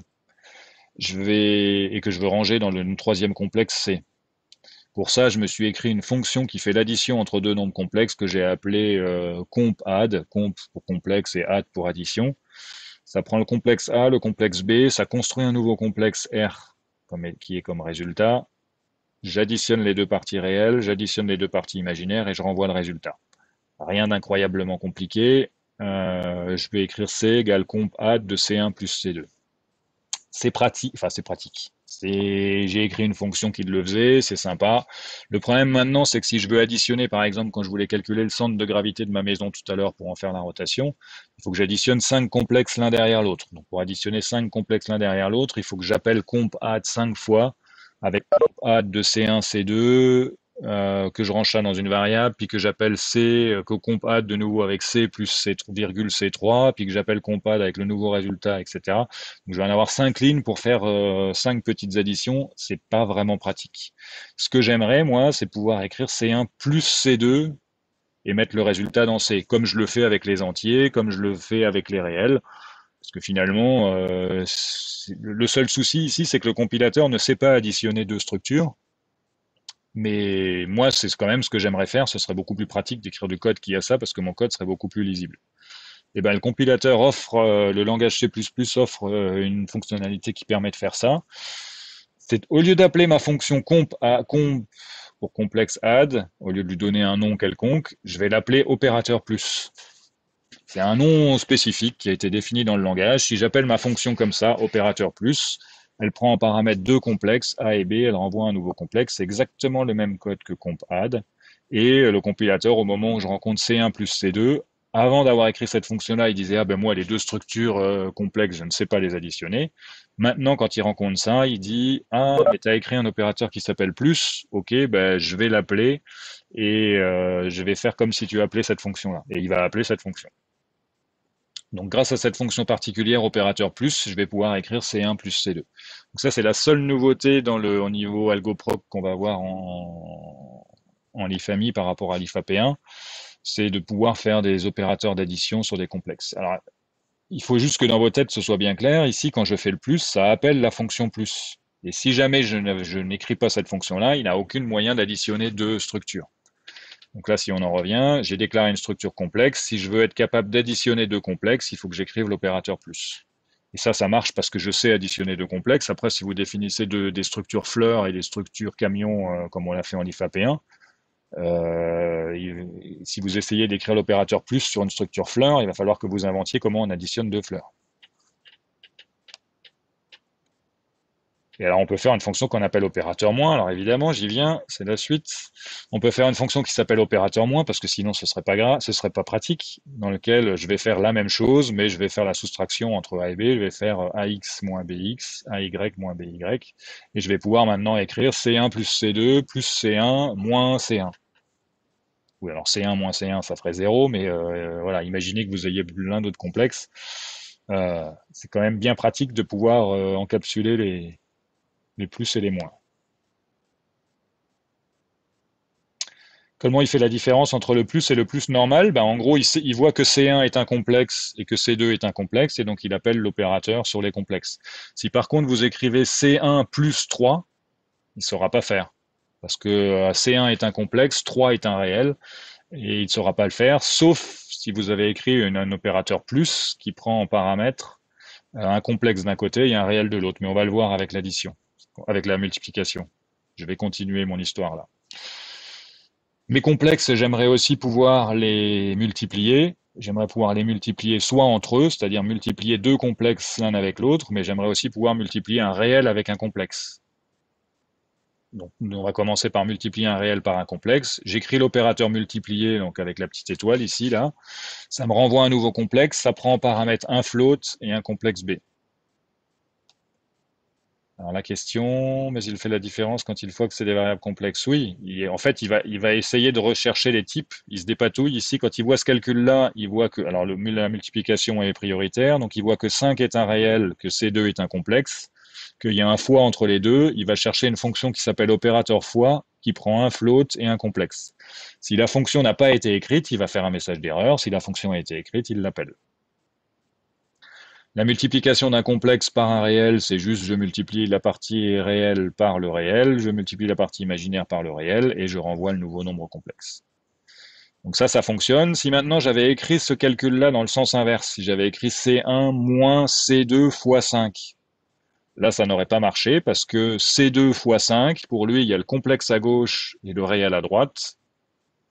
Et que je veux ranger dans le troisième complexe C. Pour ça, je me suis écrit une fonction qui fait l'addition entre deux nombres complexes que j'ai appelé comp add, comp pour complexe et add pour addition. Ça prend le complexe A, le complexe B, ça construit un nouveau complexe R qui est comme résultat. J'additionne les deux parties réelles, j'additionne les deux parties imaginaires et je renvoie le résultat. Rien d'incroyablement compliqué. Je vais écrire C égale comp add de C1 plus C2. C'est pratique, enfin c'est pratique. J'ai écrit une fonction qui le faisait, c'est sympa. Le problème maintenant, c'est que si je veux additionner, par exemple, quand je voulais calculer le centre de gravité de ma maison tout à l'heure pour en faire la rotation, il faut que j'additionne 5 complexes l'un derrière l'autre. Donc pour additionner 5 complexes l'un derrière l'autre, il faut que j'appelle comp add 5 fois avec comp add de C1, C2, que je range ça dans une variable, puis que j'appelle C, que comp add de nouveau avec C plus C, virgule C3, puis que j'appelle comp add avec le nouveau résultat, etc. Donc je vais en avoir 5 lignes pour faire 5 petites additions, c'est pas vraiment pratique. Ce que j'aimerais, moi, c'est pouvoir écrire C1 plus C2 et mettre le résultat dans C, comme je le fais avec les entiers, comme je le fais avec les réels. Parce que finalement, le seul souci ici, c'est que le compilateur ne sait pas additionner deux structures. Mais moi, c'est quand même ce que j'aimerais faire. Ce serait beaucoup plus pratique d'écrire du code qui a ça parce que mon code serait beaucoup plus lisible. Et ben, le compilateur offre, le langage C++ offre une fonctionnalité qui permet de faire ça. C'est au lieu d'appeler ma fonction comp pour complexe add, au lieu de lui donner un nom quelconque, je vais l'appeler opérateur plus. C'est un nom spécifique qui a été défini dans le langage. Si j'appelle ma fonction comme ça, opérateur plus, elle prend en paramètre deux complexes, A et B, elle renvoie un nouveau complexe. C'est exactement le même code que comp add. Et le compilateur, au moment où je rencontre C1 plus C2, avant d'avoir écrit cette fonction-là, il disait, ah ben moi, les deux structures complexes, je ne sais pas les additionner. Maintenant, quand il rencontre ça, il dit, ah, mais tu as écrit un opérateur qui s'appelle plus, ok, ben je vais l'appeler et je vais faire comme si tu appelais cette fonction-là. Et il va appeler cette fonction. Donc grâce à cette fonction particulière opérateur plus, je vais pouvoir écrire C1 plus C2. Donc ça, c'est la seule nouveauté au niveau algoproc qu'on va voir en l'IFAMI par rapport à l'IFAP1, c'est de pouvoir faire des opérateurs d'addition sur des complexes. Alors, il faut juste que dans vos têtes, ce soit bien clair. Ici, quand je fais le plus, ça appelle la fonction plus. Et si jamais je n'écris pas cette fonction-là, il n'a aucun moyen d'additionner deux structures. Donc là, si on en revient, j'ai déclaré une structure complexe. Si je veux être capable d'additionner deux complexes, il faut que j'écrive l'opérateur plus. Et ça marche parce que je sais additionner deux complexes. Après, si vous définissez des structures fleurs et des structures camions, comme on l'a fait en IFAP1, si vous essayez d'écrire l'opérateur plus sur une structure fleur, il va falloir que vous inventiez comment on additionne deux fleurs. Et alors, on peut faire une fonction qu'on appelle opérateur moins. Alors, évidemment, j'y viens, c'est la suite. On peut faire une fonction qui s'appelle opérateur moins, parce que sinon, ce serait pas grave, ce serait pas pratique, dans lequel je vais faire la même chose, mais je vais faire la soustraction entre A et B. Je vais faire AX moins BX, AY moins BY. Et je vais pouvoir maintenant écrire C1 plus C2 plus C1 moins C1. Oui, alors C1 moins C1, ça ferait 0, mais voilà, imaginez que vous ayez l'un d'autres complexes. C'est quand même bien pratique de pouvoir encapsuler les plus et les moins. Comment il fait la différence entre le plus et le plus normal? Ben, en gros, il voit que C1 est un complexe et que C2 est un complexe, et donc il appelle l'opérateur sur les complexes. Si par contre vous écrivez C1 plus 3, il ne saura pas faire. Parce que C1 est un complexe, 3 est un réel, et il ne saura pas le faire, sauf si vous avez écrit un opérateur plus qui prend en paramètre un complexe d'un côté et un réel de l'autre. Mais on va le voir avec l'addition, avec la multiplication. Je vais continuer mon histoire là. Mes complexes, j'aimerais aussi pouvoir les multiplier. J'aimerais pouvoir les multiplier soit entre eux, c'est-à-dire multiplier deux complexes l'un avec l'autre, mais j'aimerais aussi pouvoir multiplier un réel avec un complexe. Donc, on va commencer par multiplier un réel par un complexe. J'écris l'opérateur multiplier, donc avec la petite étoile ici, là. Ça me renvoie un nouveau complexe. Ça prend en paramètre un float et un complexe B. Alors la question, mais il fait la différence quand il faut que c'est des variables complexes. Oui, en fait, il va essayer de rechercher les types. Il se dépatouille ici. Quand il voit ce calcul-là, il voit que, alors la multiplication est prioritaire, donc il voit que 5 est un réel, que C2 est un complexe, qu'il y a un fois entre les deux. Il va chercher une fonction qui s'appelle opérateur fois, qui prend un float et un complexe. Si la fonction n'a pas été écrite, il va faire un message d'erreur. Si la fonction a été écrite, il l'appelle. La multiplication d'un complexe par un réel, c'est juste je multiplie la partie réelle par le réel, je multiplie la partie imaginaire par le réel et je renvoie le nouveau nombre complexe. Donc ça fonctionne. Si maintenant j'avais écrit ce calcul-là dans le sens inverse, si j'avais écrit C1 moins C2 fois 5, là ça n'aurait pas marché parce que C2 fois 5, pour lui, il y a le complexe à gauche et le réel à droite.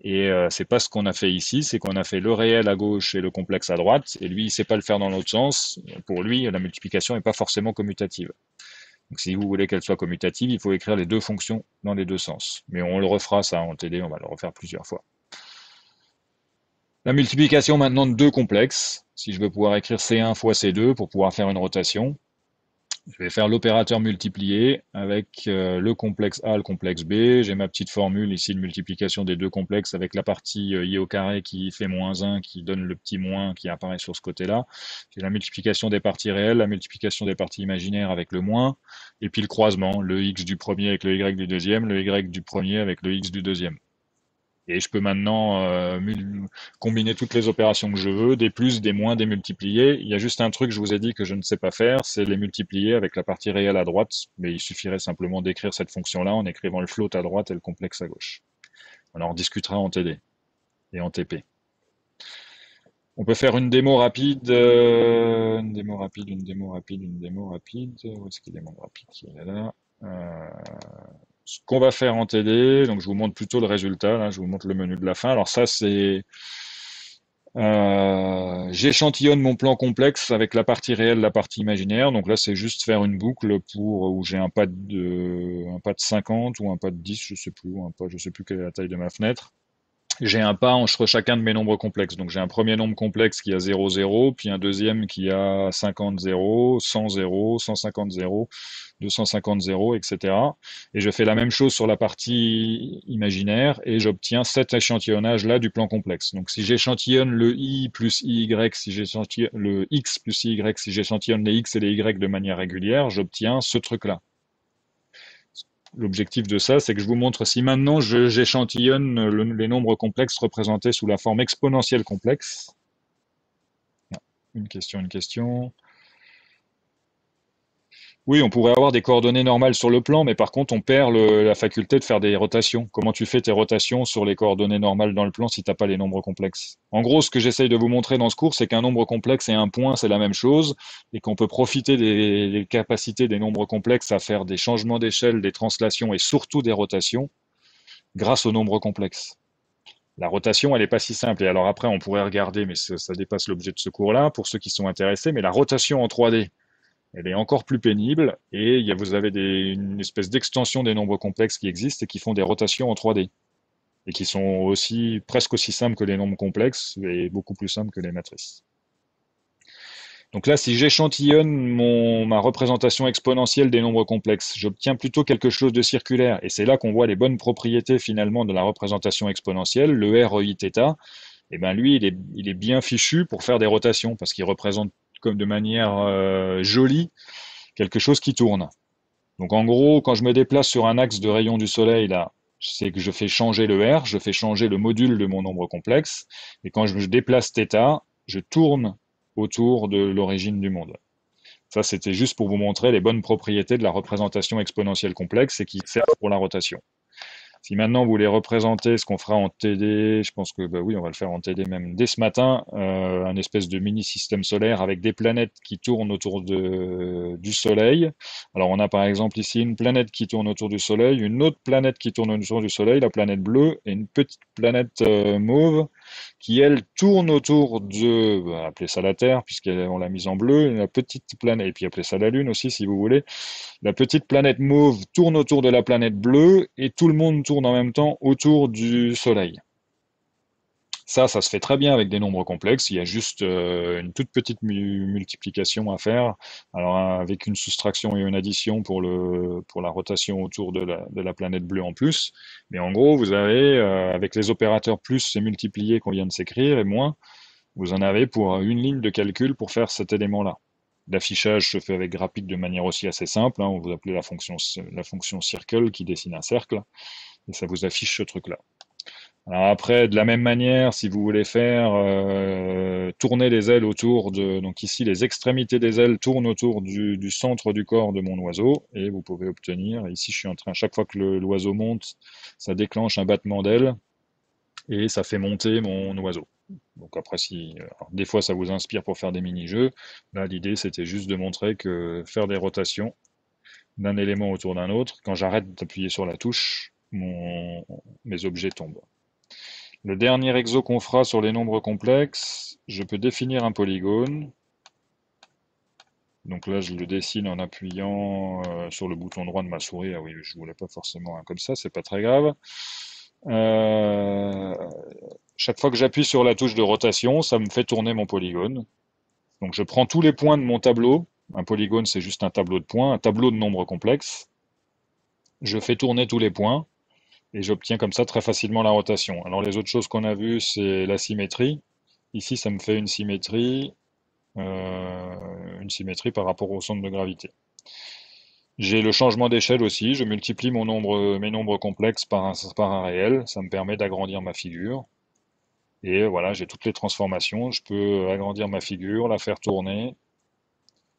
Et c'est pas ce qu'on a fait ici, c'est qu'on a fait le réel à gauche et le complexe à droite, et lui, il sait pas le faire dans l'autre sens. Pour lui, la multiplication n'est pas forcément commutative. Donc si vous voulez qu'elle soit commutative, il faut écrire les deux fonctions dans les deux sens. Mais on le refera ça en TD, on va le refaire plusieurs fois. La multiplication maintenant de deux complexes. Si je veux pouvoir écrire C1 fois C2 pour pouvoir faire une rotation, je vais faire l'opérateur multiplier avec le complexe A, le complexe B. J'ai ma petite formule ici de multiplication des deux complexes avec la partie I au carré qui fait moins 1, qui donne le petit moins qui apparaît sur ce côté-là. J'ai la multiplication des parties réelles, la multiplication des parties imaginaires avec le moins, et puis le croisement, le x du premier avec le y du deuxième, le y du premier avec le x du deuxième. Et je peux maintenant combiner toutes les opérations que je veux, des plus, des moins, des multipliés. Il y a juste un truc, je vous ai dit que je ne sais pas faire, c'est les multiplier avec la partie réelle à droite. Mais il suffirait simplement d'écrire cette fonction-là en écrivant le float à droite et le complexe à gauche. On en rediscutera en TD et en TP. On peut faire une démo rapide, une démo rapide, une démo rapide, une démo rapide. Où est-ce qu'il est mon rapide? Il est là. Ce qu'on va faire en TD, donc je vous montre plutôt le résultat, là, je vous montre le menu de la fin. Alors ça, c'est j'échantillonne mon plan complexe avec la partie réelle, la partie imaginaire. Donc là, c'est juste faire une boucle pour où j'ai un pas de 50 ou un pas de 10, je sais plus, ou un pas, je sais plus quelle est la taille de ma fenêtre. J'ai un pas entre chacun de mes nombres complexes. Donc j'ai un premier nombre complexe qui a 0, 0, puis un deuxième qui a 50, 0, 100, 0, 150, 0, 250, 0, etc. Et je fais la même chose sur la partie imaginaire et j'obtiens cet échantillonnage-là du plan complexe. Donc si j'échantillonne le i plus i, si j'échantillonne le x plus i, si j'échantillonne les x et les y de manière régulière, j'obtiens ce truc-là. L'objectif de ça, c'est que je vous montre si maintenant j'échantillonne les nombres complexes représentés sous la forme exponentielle complexe. Une question, une question. Oui, on pourrait avoir des coordonnées normales sur le plan, mais par contre, on perd la faculté de faire des rotations. Comment tu fais tes rotations sur les coordonnées normales dans le plan si tu n'as pas les nombres complexes? En gros, ce que j'essaye de vous montrer dans ce cours, c'est qu'un nombre complexe et un point, c'est la même chose, et qu'on peut profiter des capacités des nombres complexes à faire des changements d'échelle, des translations et surtout des rotations grâce aux nombres complexes. La rotation, elle n'est pas si simple. Et alors après, on pourrait regarder, mais ça dépasse l'objet de ce cours-là, pour ceux qui sont intéressés, mais la rotation en 3D, elle est encore plus pénible et vous avez une espèce d'extension des nombres complexes qui existent et qui font des rotations en 3D et qui sont aussi presque aussi simples que les nombres complexes et beaucoup plus simples que les matrices. Donc là, si j'échantillonne ma représentation exponentielle des nombres complexes, j'obtiens plutôt quelque chose de circulaire. Et c'est là qu'on voit les bonnes propriétés finalement de la représentation exponentielle, le REI-θ. Et ben lui, il est bien fichu pour faire des rotations parce qu'il représente comme de manière jolie quelque chose qui tourne. Donc en gros, quand je me déplace sur un axe de rayon du soleil, là, c'est que je fais changer le R, je fais changer le module de mon nombre complexe, et quand je déplace θ, je tourne autour de l'origine du monde. Ça, c'était juste pour vous montrer les bonnes propriétés de la représentation exponentielle complexe et qui servent pour la rotation. Si maintenant vous voulez représenter ce qu'on fera en TD, je pense que bah oui, on va le faire en TD même dès ce matin, un espèce de mini système solaire avec des planètes qui tournent autour du Soleil. Alors on a par exemple ici une planète qui tourne autour du Soleil, une autre planète qui tourne autour du Soleil, la planète bleue, et une petite planète mauve qui elle tourne autour de, bah, appelez ça la Terre puisqu'on l'a mise en bleu, et la petite planète, et puis appelez ça la Lune aussi si vous voulez. La petite planète mauve tourne autour de la planète bleue et tout le monde tourne en même temps autour du Soleil. Ça se fait très bien avec des nombres complexes. Il y a juste une toute petite multiplication à faire. Alors avec une soustraction et une addition pour la rotation autour de la planète bleue en plus. Mais en gros, vous avez avec les opérateurs plus et multipliés qu'on vient de s'écrire et moins, vous en avez pour une ligne de calcul pour faire cet élément-là. L'affichage se fait avec Graphic de manière aussi assez simple, hein. Vous appelez la fonction circle qui dessine un cercle et ça vous affiche ce truc-là. Alors après, de la même manière, si vous voulez faire tourner les ailes autour de... Donc ici, les extrémités des ailes tournent autour du centre du corps de mon oiseau et vous pouvez obtenir... Ici, je suis en train, chaque fois que l'oiseau monte, ça déclenche un battement d'ailes et ça fait monter mon oiseau. Donc après, si alors, des fois ça vous inspire pour faire des mini-jeux, là l'idée c'était juste de montrer que faire des rotations d'un élément autour d'un autre, quand j'arrête d'appuyer sur la touche, mes objets tombent. Le dernier exo qu'on fera sur les nombres complexes, je peux définir un polygone. Donc là, je le dessine en appuyant sur le bouton droit de ma souris. Ah oui, je voulais pas forcément un comme ça, c'est pas très grave. Euh, Chaque fois que j'appuie sur la touche de rotation, ça me fait tourner mon polygone. Donc je prends tous les points de mon tableau. Un polygone, c'est juste un tableau de points, un tableau de nombres complexes. Je fais tourner tous les points et j'obtiens comme ça très facilement la rotation. Alors les autres choses qu'on a vues, c'est la symétrie. Ici, ça me fait une symétrie par rapport au centre de gravité. J'ai le changement d'échelle aussi. Je multiplie mes nombres complexes par un réel. Ça me permet d'agrandir ma figure. Et voilà, j'ai toutes les transformations. Je peux agrandir ma figure, la faire tourner,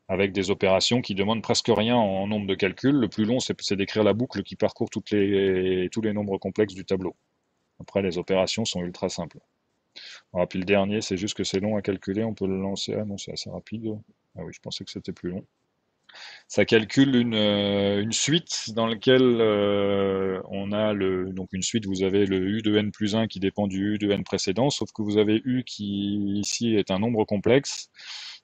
avec des opérations qui demandent presque rien en nombre de calculs. Le plus long, c'est d'écrire la boucle qui parcourt tous les nombres complexes du tableau. Après, les opérations sont ultra simples. Alors, puis le dernier, c'est juste que c'est long à calculer. On peut le lancer. Ah non, c'est assez rapide. Ah oui, je pensais que c'était plus long. Ça calcule une suite dans laquelle on a donc une suite, vous avez le U de n plus 1 qui dépend du U de n précédent, sauf que vous avez U qui ici est un nombre complexe.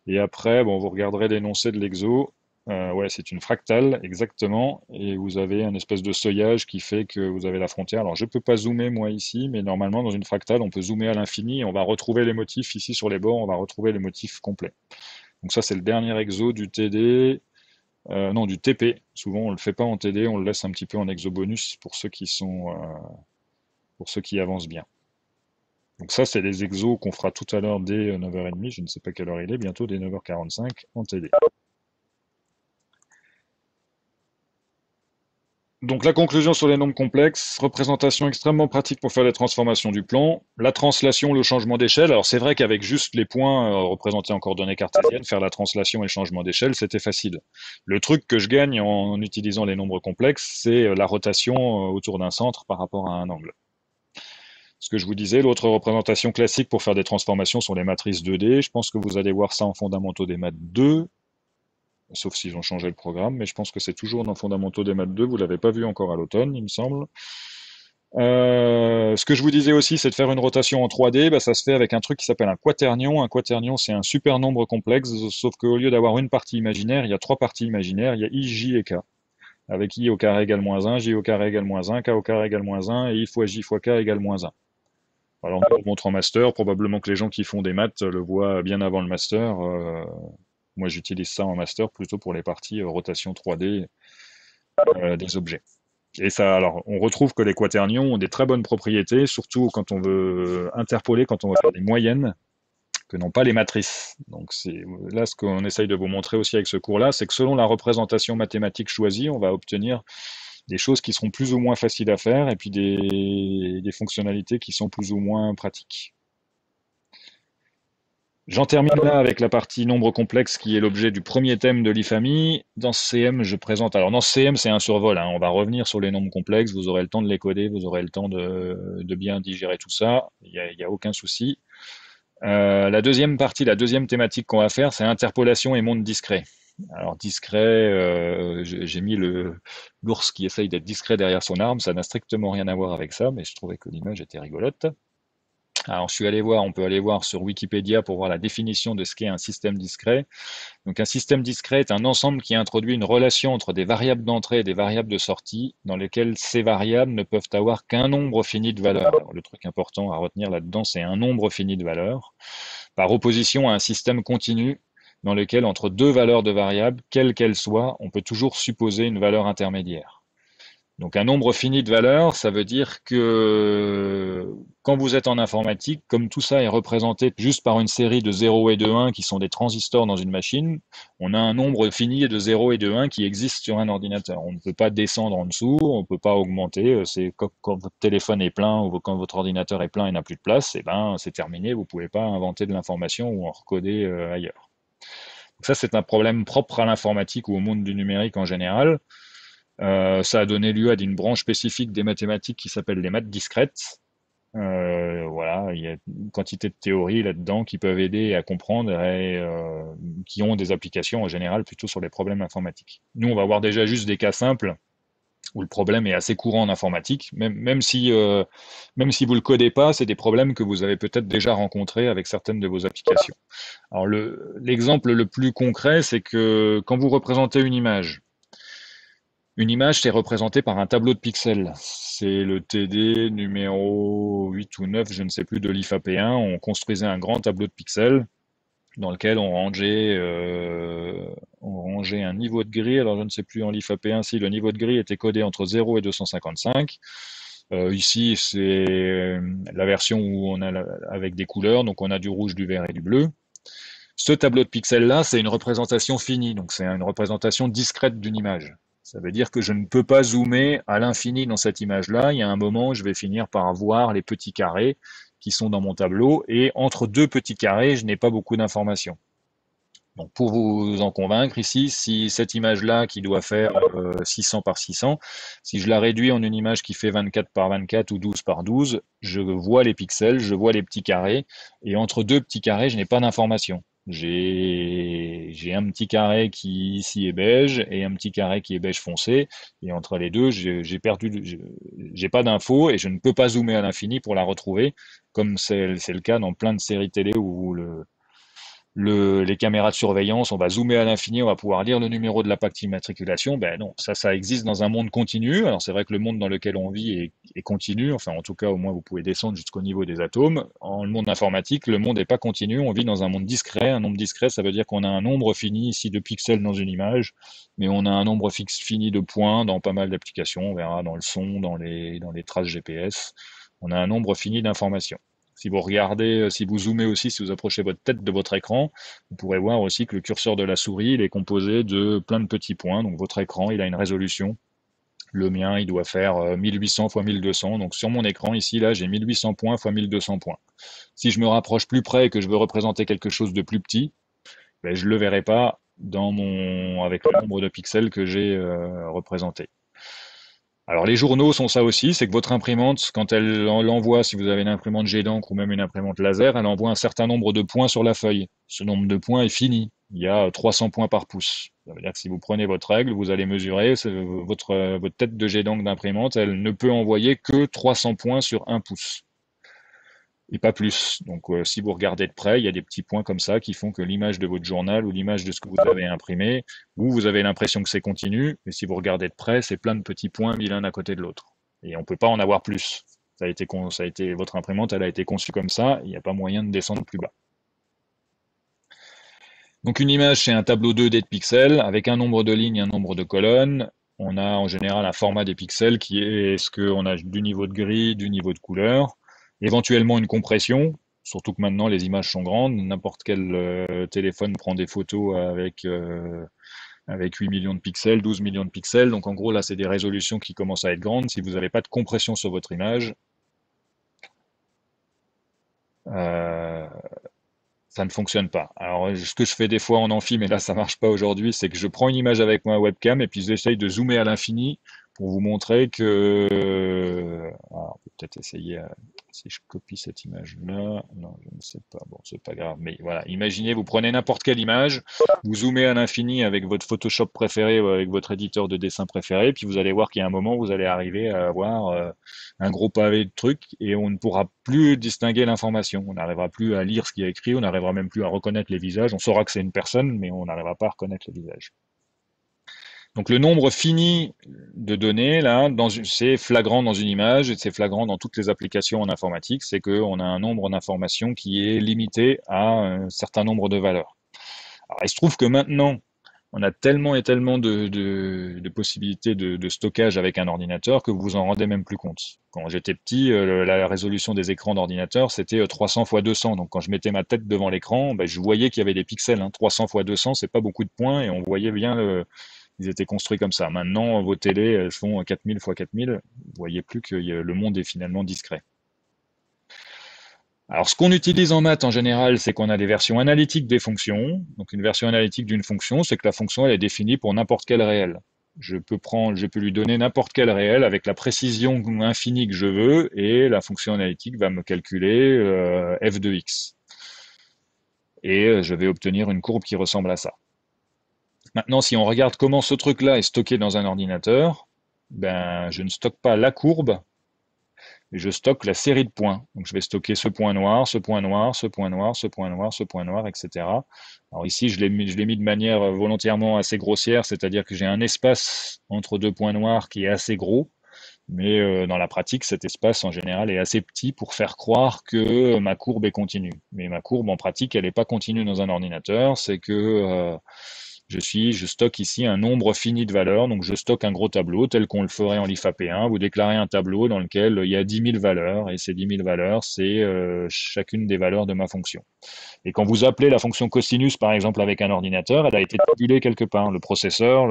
Et après, bon, vous regarderez l'énoncé de l'exo. Ouais, c'est une fractale, exactement. Et vous avez un espèce de seuillage qui fait que vous avez la frontière. Alors, je peux pas zoomer, moi, ici, mais normalement, dans une fractale, on peut zoomer à l'infini et on va retrouver les motifs ici sur les bords, on va retrouver les motifs complets. Donc ça, c'est le dernier exo du TD. Non, du TP. Souvent, on le fait pas en TD, on le laisse un petit peu en exo bonus pour ceux qui avancent bien. Donc ça, c'est les exos qu'on fera tout à l'heure dès 9h30. Je ne sais pas quelle heure il est, bientôt dès 9h45 en TD. Donc la conclusion sur les nombres complexes, représentation extrêmement pratique pour faire les transformations du plan, la translation, le changement d'échelle. Alors c'est vrai qu'avec juste les points représentés en coordonnées cartésiennes, faire la translation et le changement d'échelle, c'était facile. Le truc que je gagne en utilisant les nombres complexes, c'est la rotation autour d'un centre par rapport à un angle. Ce que je vous disais, l'autre représentation classique pour faire des transformations sont les matrices 2D. Je pense que vous allez voir ça en fondamentaux des maths 2, sauf s'ils ont changé le programme, mais je pense que c'est toujours dans fondamentaux des maths 2. Vous l'avez pas vu encore à l'automne, il me semble. Ce que je vous disais aussi, c'est de faire une rotation en 3D. Bah, ça se fait avec un truc qui s'appelle un quaternion. Un quaternion, c'est un super nombre complexe, sauf qu'au lieu d'avoir une partie imaginaire, il y a trois parties imaginaires. Il y a I, J et K. Avec I au carré égale moins 1, J au carré égale moins 1, K au carré égale moins 1, et I fois J fois K égale moins 1. Alors, on le montre en master. Probablement que les gens qui font des maths le voient bien avant le master. Moi, j'utilise ça en master plutôt pour les parties rotation 3D des objets. Et ça, alors, on retrouve que les quaternions ont des très bonnes propriétés, surtout quand on veut interpoler, quand on veut faire des moyennes, que n'ont pas les matrices. Donc, c'est là ce qu'on essaye de vous montrer aussi avec ce cours-là, c'est que selon la représentation mathématique choisie, on va obtenir des choses qui seront plus ou moins faciles à faire et puis des fonctionnalités qui sont plus ou moins pratiques. J'en termine là avec la partie nombre complexe qui est l'objet du premier thème de l'IFAMI. Dans ce CM, je présente. Alors, dans ce CM, c'est un survol, hein. On va revenir sur les nombres complexes. Vous aurez le temps de les coder, vous aurez le temps de bien digérer tout ça. Il y a aucun souci. La deuxième partie, la deuxième thématique qu'on va faire, c'est interpolation et monde discret. Alors, discret, j'ai mis l'ours qui essaye d'être discret derrière son arme. Ça n'a strictement rien à voir avec ça, mais je trouvais que l'image était rigolote. Alors, je suis allé voir, on peut aller voir sur Wikipédia pour voir la définition de ce qu'est un système discret. Donc, un système discret est un ensemble qui introduit une relation entre des variables d'entrée et des variables de sortie, dans lesquelles ces variables ne peuvent avoir qu'un nombre fini de valeurs. Alors, le truc important à retenir là-dedans, c'est un nombre fini de valeurs, par opposition à un système continu, dans lequel entre deux valeurs de variables, quelles qu'elles soient, on peut toujours supposer une valeur intermédiaire. Donc un nombre fini de valeurs, ça veut dire que quand vous êtes en informatique, comme tout ça est représenté juste par une série de 0 et de 1 qui sont des transistors dans une machine, on a un nombre fini de 0 et de 1 qui existe sur un ordinateur. On ne peut pas descendre en dessous, on ne peut pas augmenter. C'est quand votre téléphone est plein ou quand votre ordinateur est plein et n'a plus de place, et ben c'est terminé, vous ne pouvez pas inventer de l'information ou en recoder ailleurs. Donc ça, c'est un problème propre à l'informatique ou au monde du numérique en général. Ça a donné lieu à une branche spécifique des mathématiques qui s'appelle les maths discrètes. Voilà, il y a une quantité de théories là-dedans qui peuvent aider à comprendre et qui ont des applications en général plutôt sur les problèmes informatiques. Nous, on va voir déjà juste des cas simples où le problème est assez courant en informatique, même si vous le codez pas, c'est des problèmes que vous avez peut-être déjà rencontrés avec certaines de vos applications. Alors l'exemple le plus concret, c'est que quand vous représentez une image, c'est représenté par un tableau de pixels. C'est le TD numéro 8 ou 9, je ne sais plus, de l'IFAP1. On construisait un grand tableau de pixels dans lequel on rangeait un niveau de grille. Alors, je ne sais plus en l'IFAP1 si le niveau de grille était codé entre 0 et 255. Ici, c'est la version où on a avec des couleurs, donc on a du rouge, du vert et du bleu. Ce tableau de pixels-là, c'est une représentation finie, donc c'est une représentation discrète d'une image. Ça veut dire que je ne peux pas zoomer à l'infini dans cette image-là. Il y a un moment où je vais finir par voir les petits carrés qui sont dans mon tableau, et entre deux petits carrés, je n'ai pas beaucoup d'informations. Donc pour vous en convaincre ici, si cette image-là qui doit faire 600 par 600, si je la réduis en une image qui fait 24 par 24 ou 12 par 12, je vois les pixels, je vois les petits carrés, et entre deux petits carrés, je n'ai pas d'information. J'ai un petit carré qui ici est beige et un petit carré qui est beige foncé, et entre les deux, j'ai pas d'infos et je ne peux pas zoomer à l'infini pour la retrouver, comme c'est le cas dans plein de séries télé où les caméras de surveillance, on va zoomer à l'infini, on va pouvoir lire le numéro de la plaque d'immatriculation. Ben non, ça existe dans un monde continu. Alors c'est vrai que le monde dans lequel on vit est continu. Enfin, en tout cas, au moins vous pouvez descendre jusqu'au niveau des atomes. En le monde informatique, le monde n'est pas continu. On vit dans un monde discret. Un nombre discret, ça veut dire qu'on a un nombre fini ici de pixels dans une image, mais on a un nombre fixe fini de points dans pas mal d'applications. On verra dans le son, dans les traces GPS. On a un nombre fini d'informations. Si vous regardez, si vous zoomez aussi, si vous approchez votre tête de votre écran, vous pourrez voir aussi que le curseur de la souris, il est composé de plein de petits points. Donc votre écran, il a une résolution. Le mien, il doit faire 1800 x 1200. Donc sur mon écran, ici, là, j'ai 1800 points x 1200 points. Si je me rapproche plus près et que je veux représenter quelque chose de plus petit, ben, je ne le verrai pas avec le nombre de pixels que j'ai représenté. Alors les journaux sont ça aussi, c'est que votre imprimante, quand elle l'envoie, si vous avez une imprimante jet d'encre ou même une imprimante laser, elle envoie un certain nombre de points sur la feuille. Ce nombre de points est fini. Il y a 300 points par pouce. Ça veut dire que si vous prenez votre règle, vous allez mesurer, votre tête de jet d'encre d'imprimante, elle ne peut envoyer que 300 points sur un pouce et pas plus. Donc si vous regardez de près, il y a des petits points comme ça qui font que l'image de votre journal ou l'image de ce que vous avez imprimé, vous avez l'impression que c'est continu, mais si vous regardez de près, c'est plein de petits points mis l'un à côté de l'autre. Et on ne peut pas en avoir plus. Votre imprimante, elle a été conçue comme ça, il n'y a pas moyen de descendre plus bas. Donc une image, c'est un tableau 2D de pixels avec un nombre de lignes et un nombre de colonnes. On a en général un format des pixels qui est ce qu'on a du niveau de gris, du niveau de couleur, éventuellement une compression, surtout que maintenant les images sont grandes. N'importe quel téléphone prend des photos avec 8 millions de pixels, 12 millions de pixels. Donc en gros, là, c'est des résolutions qui commencent à être grandes. Si vous n'avez pas de compression sur votre image, euh, Ça ne fonctionne pas. Alors, ce que je fais des fois en amphi, mais là, ça marche pas aujourd'hui, c'est que je prends une image avec ma webcam et puis j'essaye de zoomer à l'infini pour vous montrer que... Alors, on peut peut-être essayer, si je copie cette image-là. Non, je ne sais pas. Bon, c'est pas grave. Mais voilà, imaginez, vous prenez n'importe quelle image, vous zoomez à l'infini avec votre Photoshop préféré ou avec votre éditeur de dessin préféré, puis vous allez voir qu'il y a un moment où vous allez arriver à avoir un gros pavé de trucs et on ne pourra plus distinguer l'information. On n'arrivera plus à lire ce qui est écrit, on n'arrivera même plus à reconnaître les visages. On saura que c'est une personne, mais on n'arrivera pas à reconnaître les visages. Donc le nombre fini de données, là, c'est flagrant dans une image et c'est flagrant dans toutes les applications en informatique, c'est qu'on a un nombre d'informations qui est limité à un certain nombre de valeurs. Alors il se trouve que maintenant, on a tellement et tellement de possibilités de stockage avec un ordinateur que vous vous en rendez même plus compte. Quand j'étais petit, la résolution des écrans d'ordinateur, c'était 300 x 200. Donc quand je mettais ma tête devant l'écran, ben, je voyais qu'il y avait des pixels. 300 x 200, c'est pas beaucoup de points et on voyait bien, ils étaient construits comme ça. Maintenant, vos télés, elles font 4000 x 4000. Vous voyez plus que le monde est finalement discret. Alors, ce qu'on utilise en maths en général, c'est qu'on a des versions analytiques des fonctions. Donc, une version analytique d'une fonction, c'est que la fonction, elle est définie pour n'importe quel réel. Je peux lui donner n'importe quel réel avec la précision infinie que je veux, et la fonction analytique va me calculer f de x. Et je vais obtenir une courbe qui ressemble à ça. Maintenant, si on regarde comment ce truc-là est stocké dans un ordinateur, ben, je ne stocke pas la courbe, et je stocke la série de points. Donc je vais stocker ce point noir, ce point noir, ce point noir, ce point noir, ce point noir, etc. Alors ici, je l'ai mis de manière volontairement assez grossière, c'est-à-dire que j'ai un espace entre deux points noirs qui est assez gros, mais dans la pratique, cet espace en général est assez petit pour faire croire que ma courbe est continue. Mais ma courbe en pratique, elle n'est pas continue dans un ordinateur, c'est que je stocke ici un nombre fini de valeurs, donc je stocke un gros tableau tel qu'on le ferait en LIFAP1. Vous déclarez un tableau dans lequel il y a 10 000 valeurs, et ces 10 000 valeurs, c'est chacune des valeurs de ma fonction. Et quand vous appelez la fonction cosinus, par exemple, avec un ordinateur, elle a été tabulée quelque part. Le processeur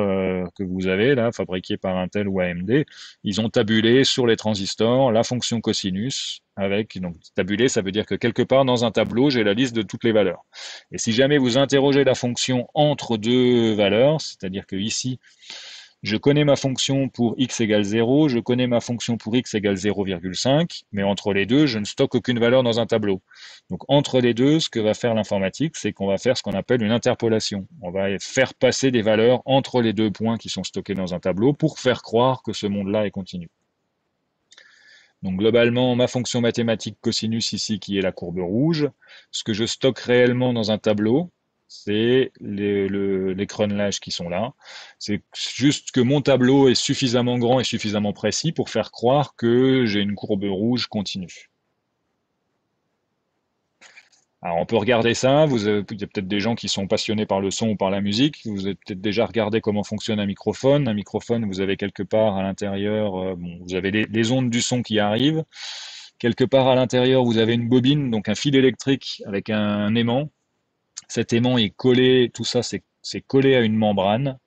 que vous avez, là, fabriqué par Intel ou AMD, ils ont tabulé sur les transistors la fonction cosinus avec, donc tabulé, ça veut dire que quelque part dans un tableau, j'ai la liste de toutes les valeurs. Et si jamais vous interrogez la fonction entre deux valeurs, c'est-à-dire que ici, je connais ma fonction pour x égale 0, je connais ma fonction pour x égale 0,5, mais entre les deux, je ne stocke aucune valeur dans un tableau. Donc entre les deux, ce que va faire l'informatique, c'est qu'on va faire ce qu'on appelle une interpolation. On va faire passer des valeurs entre les deux points qui sont stockés dans un tableau pour faire croire que ce monde-là est continu. Donc globalement, ma fonction mathématique cosinus ici, qui est la courbe rouge, ce que je stocke réellement dans un tableau, c'est les cronelages qui sont là. C'est juste que mon tableau est suffisamment grand et suffisamment précis pour faire croire que j'ai une courbe rouge continue. Alors on peut regarder ça, il y a peut-être des gens qui sont passionnés par le son ou par la musique, vous avez peut-être déjà regardé comment fonctionne un microphone. Un microphone, vous avez quelque part à l'intérieur, bon, vous avez les ondes du son qui arrivent. Quelque part à l'intérieur, vous avez une bobine, donc un fil électrique avec un aimant. Cet aimant est collé, tout ça c'est collé à une membrane.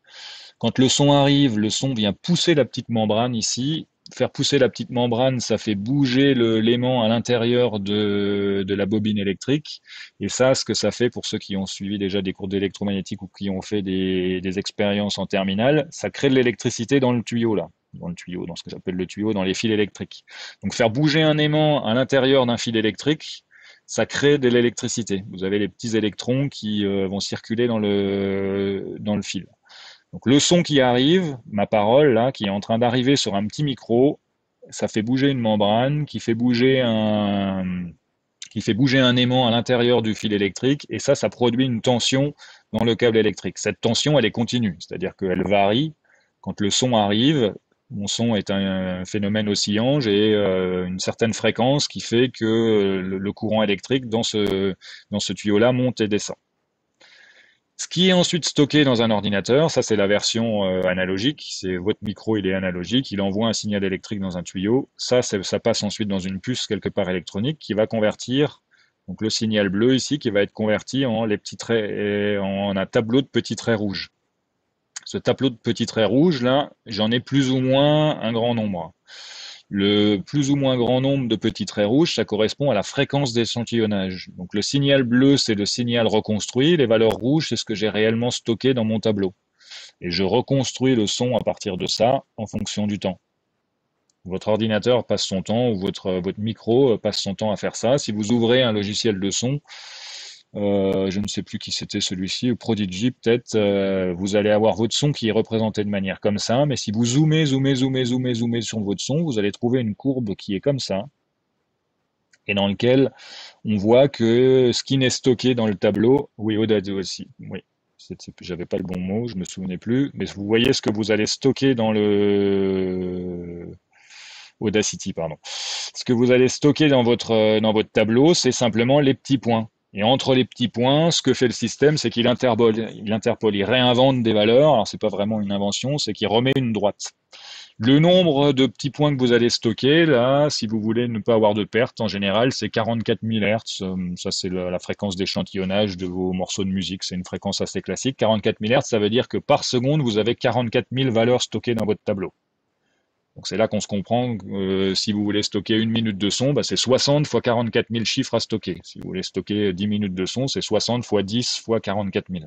Quand le son arrive, le son vient pousser la petite membrane ici. Faire pousser la petite membrane, ça fait bouger l'aimant à l'intérieur de la bobine électrique. Et ça, ce que ça fait pour ceux qui ont suivi déjà des cours d'électromagnétique ou qui ont fait des expériences en terminale, ça crée de l'électricité dans le tuyau là, dans le tuyau, dans ce que j'appelle le tuyau, dans les fils électriques. Donc faire bouger un aimant à l'intérieur d'un fil électrique, ça crée de l'électricité. Vous avez les petits électrons qui vont circuler dans le fil. Donc le son qui arrive, ma parole là, qui est en train d'arriver sur un petit micro, ça fait bouger une membrane qui fait bouger un aimant à l'intérieur du fil électrique, et ça produit une tension dans le câble électrique. Cette tension, elle est continue, c'est-à-dire qu'elle varie. Quand le son arrive, mon son est un phénomène oscillant, j'ai une certaine fréquence qui fait que le courant électrique dans ce tuyau-là monte et descend. Ce qui est ensuite stocké dans un ordinateur, ça c'est la version analogique, c'est votre micro, il est analogique, il envoie un signal électrique dans un tuyau, ça passe ensuite dans une puce quelque part électronique qui va convertir donc le signal bleu ici qui va être converti en les petits traits, en un tableau de petits traits rouges. Ce tableau de petits traits rouges là, j'en ai plus ou moins un grand nombre. Le plus ou moins grand nombre de petits traits rouges, ça correspond à la fréquence d'échantillonnage. Donc le signal bleu, c'est le signal reconstruit, les valeurs rouges, c'est ce que j'ai réellement stocké dans mon tableau. Et je reconstruis le son à partir de ça en fonction du temps. Votre ordinateur passe son temps, ou votre micro passe son temps à faire ça. Si vous ouvrez un logiciel de son, je ne sais plus qui c'était celui-ci, Prodigy peut-être, vous allez avoir votre son qui est représenté de manière comme ça, mais si vous zoomez sur votre son, vous allez trouver une courbe qui est comme ça, et dans lequel on voit que ce qui n'est stocké dans le tableau, oui, Audacity aussi, oui, j'avais pas le bon mot, je me souvenais plus, mais vous voyez ce que vous allez stocker dans le Audacity, pardon. Ce que vous allez stocker dans votre tableau, c'est simplement les petits points. Et entre les petits points, ce que fait le système, c'est qu'il interpole, il réinvente des valeurs. Alors, c'est pas vraiment une invention, c'est qu'il remet une droite. Le nombre de petits points que vous allez stocker, là, si vous voulez ne pas avoir de perte, en général, c'est 44 000 Hz. Ça, c'est la fréquence d'échantillonnage de vos morceaux de musique. C'est une fréquence assez classique. 44 000 Hz, ça veut dire que par seconde, vous avez 44 000 valeurs stockées dans votre tableau. Donc c'est là qu'on se comprend. Si vous voulez stocker une minute de son, bah, c'est 60 fois 44 000 chiffres à stocker. Si vous voulez stocker 10 minutes de son, c'est 60 fois 10 fois 44 000.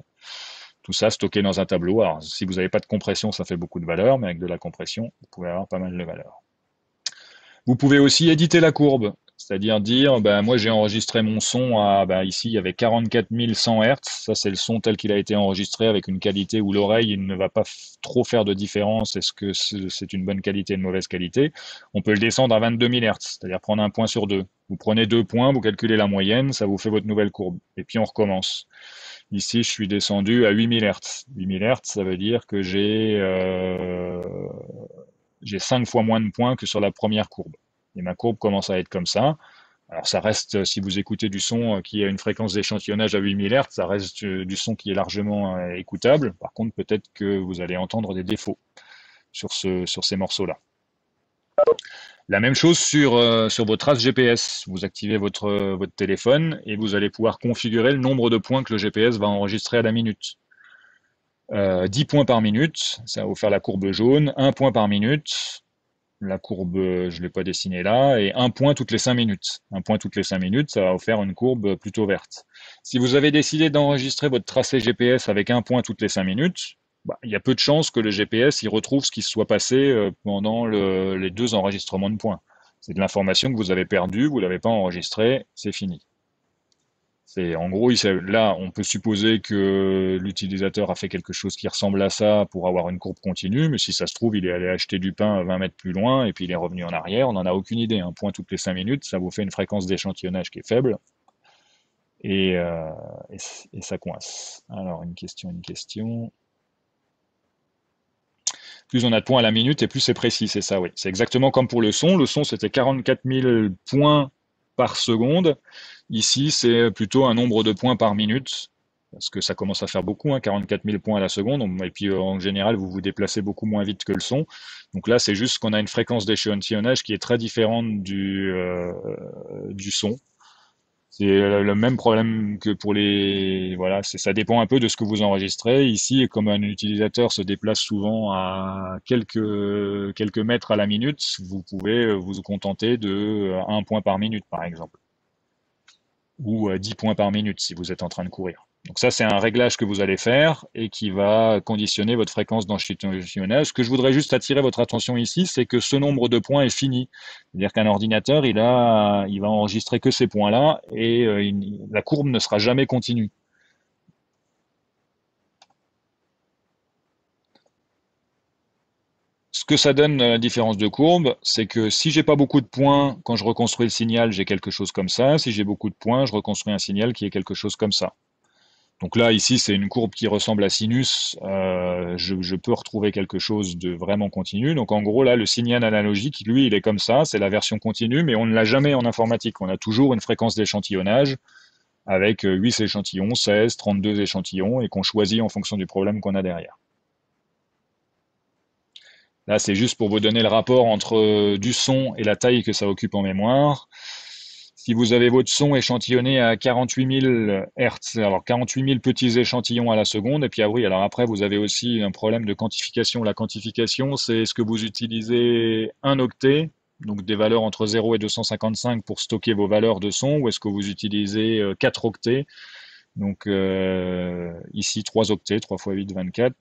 Tout ça stocké dans un tableau. Alors, si vous n'avez pas de compression, ça fait beaucoup de valeurs, mais avec de la compression, vous pouvez avoir pas mal de valeurs. Vous pouvez aussi éditer la courbe, c'est-à-dire dire, ben, moi j'ai enregistré mon son à, ben, ici il y avait 44 100 Hz, ça c'est le son tel qu'il a été enregistré avec une qualité où l'oreille il ne va pas trop faire de différence, est-ce que c'est une bonne qualité ou une mauvaise qualité. On peut le descendre à 22 000 Hz, c'est-à-dire prendre un point sur deux. Vous prenez 2 points, vous calculez la moyenne, ça vous fait votre nouvelle courbe, et puis on recommence. Ici, je suis descendu à 8000 Hz. 8000 Hz, ça veut dire que j'ai 5 fois moins de points que sur la première courbe. Et ma courbe commence à être comme ça. Alors ça reste, si vous écoutez du son qui a une fréquence d'échantillonnage à 8000 Hz, ça reste du son qui est largement écoutable. Par contre, peut-être que vous allez entendre des défauts sur ces morceaux-là. La même chose sur vos traces GPS. Vous activez votre téléphone et vous allez pouvoir configurer le nombre de points que le GPS va enregistrer à la minute. 10 points par minute, ça va vous faire la courbe jaune, 1 point par minute, la courbe, je ne l'ai pas dessinée là, et 1 point toutes les 5 minutes. 1 point toutes les 5 minutes, ça va vous faire une courbe plutôt verte. Si vous avez décidé d'enregistrer votre tracé GPS avec 1 point toutes les 5 minutes, bah, il y a peu de chances que le GPS il retrouve ce qui se soit passé pendant les 2 enregistrements de points. C'est de l'information que vous avez perdue, vous ne l'avez pas enregistrée, c'est fini. En gros, là, on peut supposer que l'utilisateur a fait quelque chose qui ressemble à ça pour avoir une courbe continue, mais si ça se trouve, il est allé acheter du pain à 20 mètres plus loin et puis il est revenu en arrière, on n'en a aucune idée. Un point toutes les 5 minutes, ça vous fait une fréquence d'échantillonnage qui est faible et, euh, et ça coince. Alors, une question. Plus on a de points à la minute et plus c'est précis, c'est ça, oui. C'est exactement comme pour le son. Le son, c'était 44 000 points par seconde. Ici, c'est plutôt un nombre de points par minute, parce que ça commence à faire beaucoup, hein, 44 000 points à la seconde. Et puis, en général, vous vous déplacez beaucoup moins vite que le son. Donc là, c'est juste qu'on a une fréquence d'échantillonnage qui est très différente du son. C'est le même problème que pour les. Voilà, ça dépend un peu de ce que vous enregistrez. Ici, comme un utilisateur se déplace souvent à quelques mètres à la minute, vous pouvez vous contenter de 1 point par minute, par exemple, ou 10 points par minute si vous êtes en train de courir. Donc ça, c'est un réglage que vous allez faire et qui va conditionner votre fréquence d'échantillonnage. Ce que je voudrais juste attirer votre attention ici, c'est que ce nombre de points est fini. C'est-à-dire qu'un ordinateur, il va enregistrer que ces points-là et la courbe ne sera jamais continue. Ce que ça donne, la différence de courbe, c'est que si j'ai pas beaucoup de points, quand je reconstruis le signal, j'ai quelque chose comme ça. Si j'ai beaucoup de points, je reconstruis un signal qui est quelque chose comme ça. Donc là, ici, c'est une courbe qui ressemble à sinus. Je peux retrouver quelque chose de vraiment continu. Donc en gros, là, le signal analogique, lui, il est comme ça. C'est la version continue, mais on ne l'a jamais en informatique. On a toujours une fréquence d'échantillonnage avec 8 échantillons, 16, 32 échantillons et qu'on choisit en fonction du problème qu'on a derrière. Là, c'est juste pour vous donner le rapport entre du son et la taille que ça occupe en mémoire. Si vous avez votre son échantillonné à 48 000 Hz, alors 48 000 petits échantillons à la seconde, et puis ah oui, alors après vous avez aussi un problème de quantification. La quantification, c'est est-ce que vous utilisez un octet donc des valeurs entre 0 et 255 pour stocker vos valeurs de son, ou est-ce que vous utilisez 4 octets, donc ici 3 octets, 3 fois 8, 24.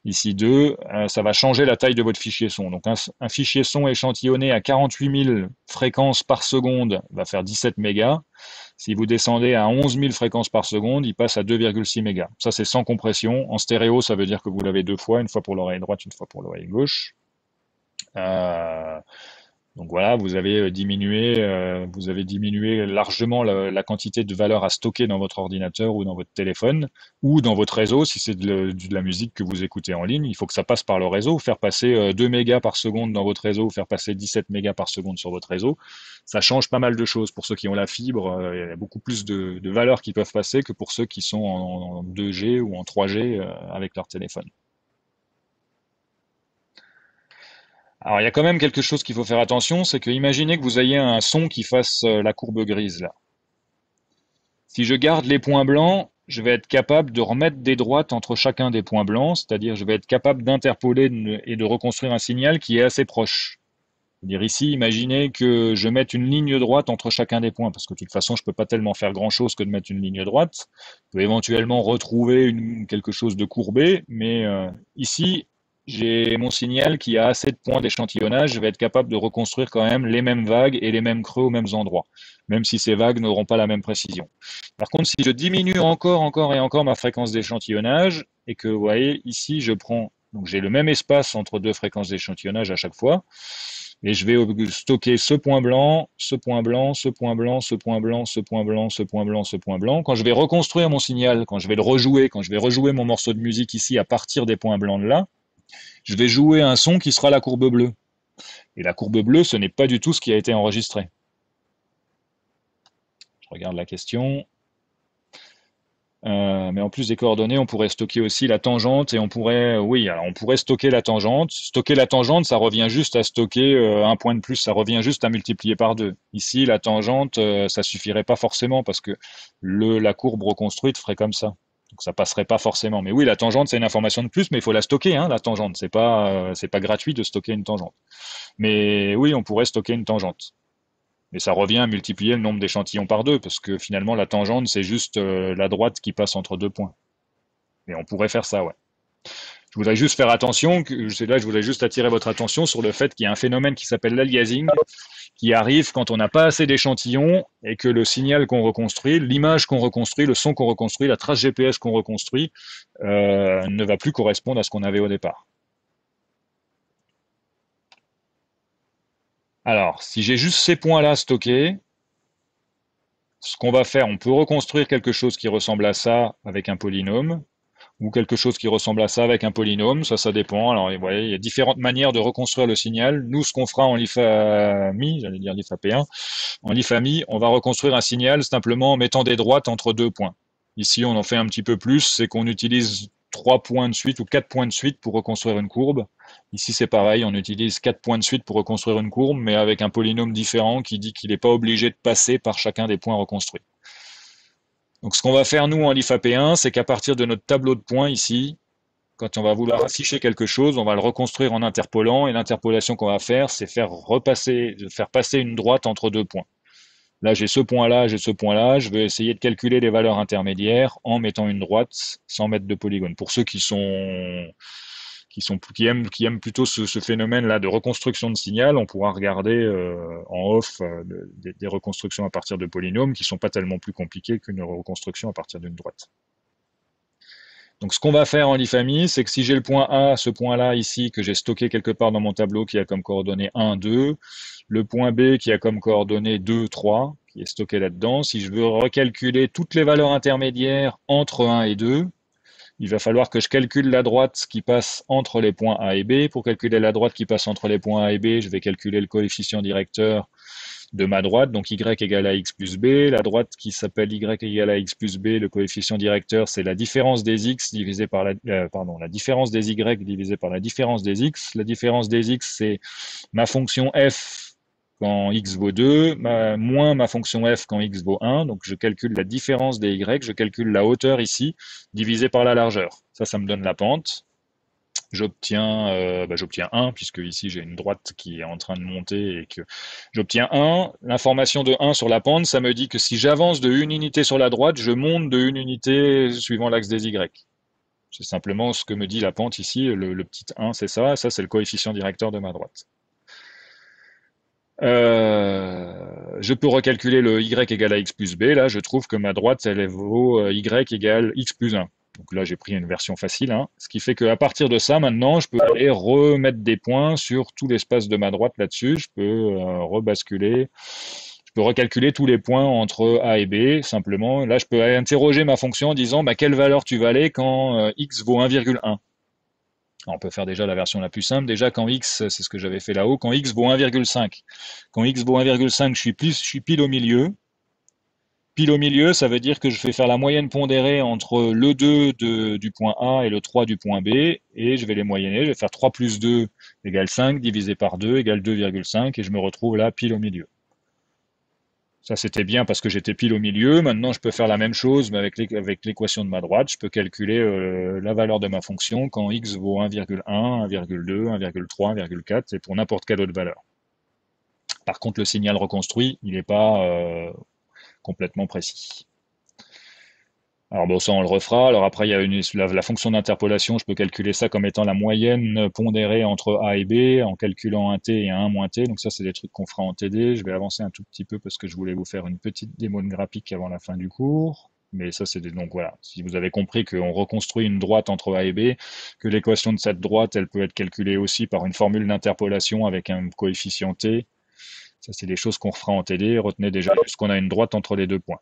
Ici 2, ça va changer la taille de votre fichier son. Donc un fichier son échantillonné à 48 000 fréquences par seconde va faire 17 mégas. Si vous descendez à 11 000 fréquences par seconde, il passe à 2,6 mégas. Ça, c'est sans compression. En stéréo, ça veut dire que vous l'avez deux fois, une fois pour l'oreille droite, une fois pour l'oreille gauche. Euh, donc voilà, vous avez diminué largement la quantité de valeur à stocker dans votre ordinateur ou dans votre téléphone ou dans votre réseau. Si c'est de la musique que vous écoutez en ligne, il faut que ça passe par le réseau. Faire passer 2 mégas par seconde dans votre réseau, ou faire passer 17 mégas par seconde sur votre réseau, ça change pas mal de choses. Pour ceux qui ont la fibre, il y a beaucoup plus de valeurs qui peuvent passer que pour ceux qui sont en 2G ou en 3G avec leur téléphone. Alors, il y a quand même quelque chose qu'il faut faire attention, c'est que imaginez que vous ayez un son qui fasse la courbe grise là. Si je garde les points blancs, je vais être capable de remettre des droites entre chacun des points blancs, c'est-à-dire je vais être capable d'interpoler et de reconstruire un signal qui est assez proche. C'est-à-dire ici, imaginez que je mette une ligne droite entre chacun des points, parce que de toute façon, je ne peux pas tellement faire grand-chose que de mettre une ligne droite. Je peux éventuellement retrouver quelque chose de courbé, mais ici, j'ai mon signal qui a assez de points d'échantillonnage, je vais être capable de reconstruire quand même les mêmes vagues et les mêmes creux aux mêmes endroits, même si ces vagues n'auront pas la même précision. Par contre, si je diminue encore et encore ma fréquence d'échantillonnage, et que vous voyez, ici, donc j'ai le même espace entre deux fréquences d'échantillonnage à chaque fois, et je vais stocker ce point blanc, ce point blanc, ce point blanc, ce point blanc, ce point blanc, ce point blanc, ce point blanc. Quand je vais reconstruire mon signal, quand je vais le rejouer, quand je vais rejouer mon morceau de musique ici à partir des points blancs de là, je vais jouer un son qui sera la courbe bleue. Et la courbe bleue, ce n'est pas du tout ce qui a été enregistré. Je regarde la question. Mais en plus des coordonnées, on pourrait stocker aussi la tangente et on pourrait stocker la tangente. Stocker la tangente, ça revient juste à stocker un point de plus, ça revient juste à multiplier par deux. Ici, la tangente, ça suffirait pas forcément parce que la courbe reconstruite ferait comme ça. Donc ça passerait pas forcément. Mais oui, la tangente, c'est une information de plus, mais il faut la stocker, hein, la tangente. C'est pas gratuit de stocker une tangente. Mais oui, on pourrait stocker une tangente. Mais ça revient à multiplier le nombre d'échantillons par deux, parce que finalement, la tangente, c'est juste la droite qui passe entre deux points. Mais on pourrait faire ça, ouais. Je voudrais juste faire attention, je voudrais juste attirer votre attention sur le fait qu'il y a un phénomène qui s'appelle l'aliasing, qui arrive quand on n'a pas assez d'échantillons et que le signal qu'on reconstruit, l'image qu'on reconstruit, le son qu'on reconstruit, la trace GPS qu'on reconstruit, ne va plus correspondre à ce qu'on avait au départ. Alors, si j'ai juste ces points-là stockés, ce qu'on va faire, on peut reconstruire quelque chose qui ressemble à ça avec un polynôme, ou quelque chose qui ressemble à ça avec un polynôme, ça dépend. Alors, vous voyez, il y a différentes manières de reconstruire le signal. Nous, ce qu'on fera en l'IFAMI, j'allais dire l'IFAP1, en l'IFAMI, on va reconstruire un signal simplement en mettant des droites entre deux points. Ici, on en fait un petit peu plus, c'est qu'on utilise 3 points de suite ou 4 points de suite pour reconstruire une courbe. Ici, c'est pareil, on utilise 4 points de suite pour reconstruire une courbe, mais avec un polynôme différent qui dit qu'il n'est pas obligé de passer par chacun des points reconstruits. Donc, ce qu'on va faire, nous, en l'IFAP1, c'est qu'à partir de notre tableau de points ici, quand on va vouloir afficher quelque chose, on va le reconstruire en interpolant, et l'interpolation qu'on va faire, c'est faire passer une droite entre deux points. Là, j'ai ce point-là, j'ai ce point-là. Je vais essayer de calculer les valeurs intermédiaires en mettant une droite sans mettre de polygone. Pour ceux qui aiment plutôt ce phénomène-là de reconstruction de signal, on pourra regarder en off des reconstructions à partir de polynômes qui sont pas tellement plus compliquées qu'une reconstruction à partir d'une droite. Donc, ce qu'on va faire en l'IFAMI, c'est que si j'ai le point A, ce point-là ici, que j'ai stocké quelque part dans mon tableau qui a comme coordonnées 1, 2, le point B qui a comme coordonnées 2, 3, qui est stocké là-dedans, si je veux recalculer toutes les valeurs intermédiaires entre 1 et 2, il va falloir que je calcule la droite qui passe entre les points A et B. Pour calculer la droite qui passe entre les points A et B, je vais calculer le coefficient directeur de ma droite, donc y égale à x plus b. La droite qui s'appelle y égale à x plus b, le coefficient directeur, c'est la différence des x divisé par la différence des y divisé par la différence des x. La différence des x, c'est ma fonction f quand x vaut 2, moins ma fonction f quand x vaut 1. Donc je calcule la différence des y, je calcule la hauteur ici, divisé par la largeur. Ça me donne la pente. j'obtiens 1, puisque ici j'ai une droite qui est en train de monter et que j'obtiens 1. L'information de 1 sur la pente, ça me dit que si j'avance de 1 unité sur la droite, je monte de 1 unité suivant l'axe des Y. C'est simplement ce que me dit la pente ici, le petit 1, c'est ça, ça c'est le coefficient directeur de ma droite. Je peux recalculer le y égale à x plus b. Là, je trouve que ma droite, elle vaut y égale x plus 1. Donc là, j'ai pris une version facile, hein. Ce qui fait qu'à partir de ça, maintenant, je peux aller remettre des points sur tout l'espace de ma droite là-dessus. Je peux rebasculer. Je peux recalculer tous les points entre A et B, simplement. Là, je peux interroger ma fonction en disant bah, quelle valeur tu vas aller quand x vaut 1,1. On peut faire déjà la version la plus simple. Déjà, quand x, c'est ce que j'avais fait là-haut, quand x vaut 1,5. Quand x vaut 1,5, je suis pile au milieu. Pile au milieu, ça veut dire que je vais faire la moyenne pondérée entre le 2 du point A et le 3 du point B, et je vais les moyenner. Je vais faire 3 plus 2 égale 5, divisé par 2 égale 2,5, et je me retrouve là pile au milieu. Ça, c'était bien parce que j'étais pile au milieu. Maintenant, je peux faire la même chose, mais avec l'équation de ma droite. Je peux calculer la valeur de ma fonction quand x vaut 1,1, 1,2, 1,3, 1,4, et pour n'importe quelle autre valeur. Par contre, le signal reconstruit, il n'est pas complètement précis. Alors bon, ça on le refera. Alors après, il y a la fonction d'interpolation. Je peux calculer ça comme étant la moyenne pondérée entre A et B en calculant un t et un 1 moins t. Donc ça, c'est des trucs qu'on fera en TD. Je vais avancer un tout petit peu parce que je voulais vous faire une petite démo de graphique avant la fin du cours. Mais ça, c'est donc voilà. Si vous avez compris qu'on reconstruit une droite entre A et B, que l'équation de cette droite, elle peut être calculée aussi par une formule d'interpolation avec un coefficient t. Ça, c'est des choses qu'on refera en TD. Retenez déjà juste qu'on a une droite entre les deux points.